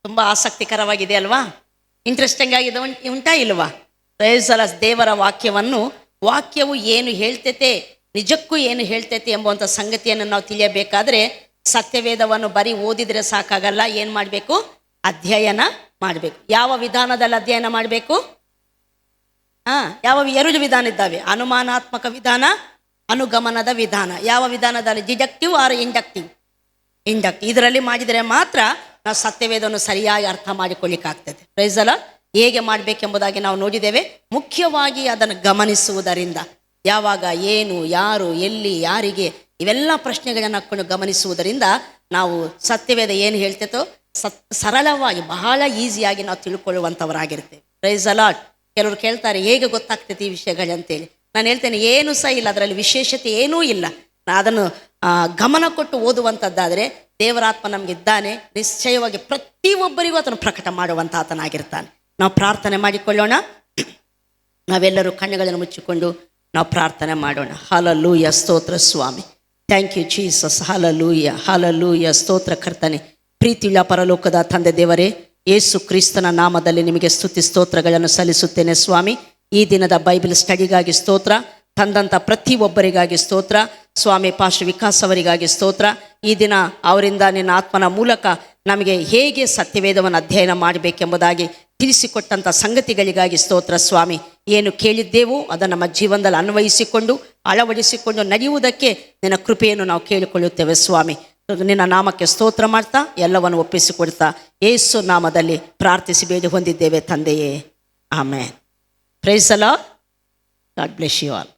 S1: ತುಂಬ ಆಸಕ್ತಿಕರವಾಗಿದೆ ಅಲ್ವಾ? ಇಂಟ್ರೆಸ್ಟಿಂಗ್ ಆಗಿದೆ ಉಂಟಾ ಇಲ್ವಾ? Praise the Lord. ದೇವರ ವಾಕ್ಯವು ಏನು ಹೇಳ್ತೈತೆ, ನಿಜಕ್ಕೂ ಏನು ಹೇಳ್ತೈತೆ ಎಂಬುವಂಥ ಸಂಗತಿಯನ್ನು ನಾವು ತಿಳಿಯಬೇಕಾದ್ರೆ ಸತ್ಯವೇದವನ್ನು ಬರೀ ಓದಿದರೆ ಸಾಕಾಗಲ್ಲ. ಏನು ಮಾಡಬೇಕು? ಅಧ್ಯಯನ ಮಾಡಬೇಕು. ಯಾವ ವಿಧಾನದಲ್ಲಿ ಅಧ್ಯಯನ ಮಾಡಬೇಕು? ಎರಡು ವಿಧಾನ ಇದ್ದಾವೆ, ಅನುಮಾನಾತ್ಮಕ ವಿಧಾನ, ಅನುಗಮನದ ವಿಧಾನ. ಯಾವ ವಿಧಾನದಲ್ಲಿ? Deductive or inductive? ಇದರಲ್ಲಿ ಮಾಡಿದರೆ ಮಾತ್ರ ನಾವು ಸತ್ಯವೇದವನ್ನು ಸರಿಯಾಗಿ ಅರ್ಥ ಮಾಡಿಕೊಳ್ಳಿಕ್ಕಾಗ್ತದೆ. Price the lord. ಹೇಗೆ ಮಾಡಬೇಕೆಂಬುದಾಗಿ ನಾವು ನೋಡಿದ್ದೇವೆ. ಮುಖ್ಯವಾಗಿ ಅದನ್ನು ಗಮನಿಸುವುದರಿಂದ, ಯಾವಾಗ, ಏನು, ಯಾರು, ಎಲ್ಲಿ, ಯಾರಿಗೆ, ಇವೆಲ್ಲ ಪ್ರಶ್ನೆಗಳನ್ನು ಹಾಕ್ಕೊಂಡು ಗಮನಿಸುವುದರಿಂದ ನಾವು ಸತ್ಯವೇದ ಏನು ಹೇಳ್ತೈತೋ ಸರಳವಾಗಿ ಬಹಳ ಈಸಿಯಾಗಿ ನಾವು ತಿಳ್ಕೊಳ್ಳುವಂಥವರಾಗಿರ್ತೇವೆ. Price the lord. ಕೆಲವರು ಕೇಳ್ತಾರೆ ಹೇಗೆ ಗೊತ್ತಾಗ್ತೈತೆ ಈ ವಿಷಯಗಳಂತೇಳಿ. ನಾನು ಹೇಳ್ತೇನೆ ಏನೂ ಸಹ ಇಲ್ಲ, ಅದರಲ್ಲಿ ವಿಶೇಷತೆ ಏನೂ ಇಲ್ಲ. ಅದನ್ನು ಗಮನ ಕೊಟ್ಟು ಓದುವಂಥದ್ದಾದರೆ ದೇವರಾತ್ಮ ನಮಗಿದ್ದಾನೆ, ನಿಶ್ಚಯವಾಗಿ ಪ್ರತಿಯೊಬ್ಬರಿಗೂ ಅದನ್ನು ಪ್ರಕಟ ಮಾಡುವಂಥ ಆತನಾಗಿರ್ತಾನೆ. ನಾವು ಪ್ರಾರ್ಥನೆ ಮಾಡಿಕೊಳ್ಳೋಣ. ನಾವೆಲ್ಲರೂ ಕಣ್ಣುಗಳನ್ನು ಮುಚ್ಚಿಕೊಂಡು ನಾವು ಪ್ರಾರ್ಥನೆ ಮಾಡೋಣ. ಹಲ್ಲೆಲೂಯಾ, ಸ್ತೋತ್ರ ಸ್ವಾಮಿ. Thank you Jesus. Hallelujah, hallelujah, ಸ್ತೋತ್ರ ಕರ್ತನೆ. ಪ್ರೀತಿಯುಳ್ಳ ಪರಲೋಕದ ತಂದೆ ದೇವರೇ, ಯೇಸು ಕ್ರಿಸ್ತನ ನಾಮದಲ್ಲಿ ನಿಮಗೆ ಸ್ತುತಿ ಸ್ತೋತ್ರಗಳನ್ನು ಸಲ್ಲಿಸುತ್ತೇನೆ ಸ್ವಾಮಿ. ಈ ದಿನದ ಬೈಬಲ್ ಸ್ಟಡಿಗಾಗಿ ಸ್ತೋತ್ರ, ತಂದಂಥ ಪ್ರತಿಯೊಬ್ಬರಿಗಾಗಿ ಸ್ತೋತ್ರ ಸ್ವಾಮಿ. ಪಾಸ್ಟರ್ ವಿಕಾಸ್ ಅವರಿಗಾಗಿ ಸ್ತೋತ್ರ. ಈ ದಿನ ಅವರಿಂದ ನಿನ್ನ ಆತ್ಮನ ಮೂಲಕ ನಮಗೆ ಹೇಗೆ ಸತ್ಯವೇದವನ್ನು ಅಧ್ಯಯನ ಮಾಡಬೇಕೆಂಬುದಾಗಿ ತಿಳಿಸಿಕೊಟ್ಟಂಥ ಸಂಗತಿಗಳಿಗಾಗಿ ಸ್ತೋತ್ರ ಸ್ವಾಮಿ. ಏನು ಕೇಳಿದ್ದೇವೋ ಅದನ್ನು ನಮ್ಮ ಜೀವನದಲ್ಲಿ ಅನ್ವಯಿಸಿಕೊಂಡು ಅಳವಡಿಸಿಕೊಂಡು ನಡೆಯುವುದಕ್ಕೆ ನಿನ್ನ ಕೃಪೆಯನ್ನು ನಾವು ಕೇಳಿಕೊಳ್ಳುತ್ತೇವೆ ಸ್ವಾಮಿ. ನಿನ್ನ ನಾಮಕ್ಕೆ ಸ್ತೋತ್ರ ಮಾಡ್ತಾ ಎಲ್ಲವನ್ನು ಒಪ್ಪಿಸಿಕೊಡ್ತಾ ಯೇಸು ನಾಮದಲ್ಲಿ ಪ್ರಾರ್ಥಿಸಿ ಬೇಡಿ ಹೊಂದಿದ್ದೇವೆ ತಂದೆಯೇ, amen. Praise the Lord. God bless you all.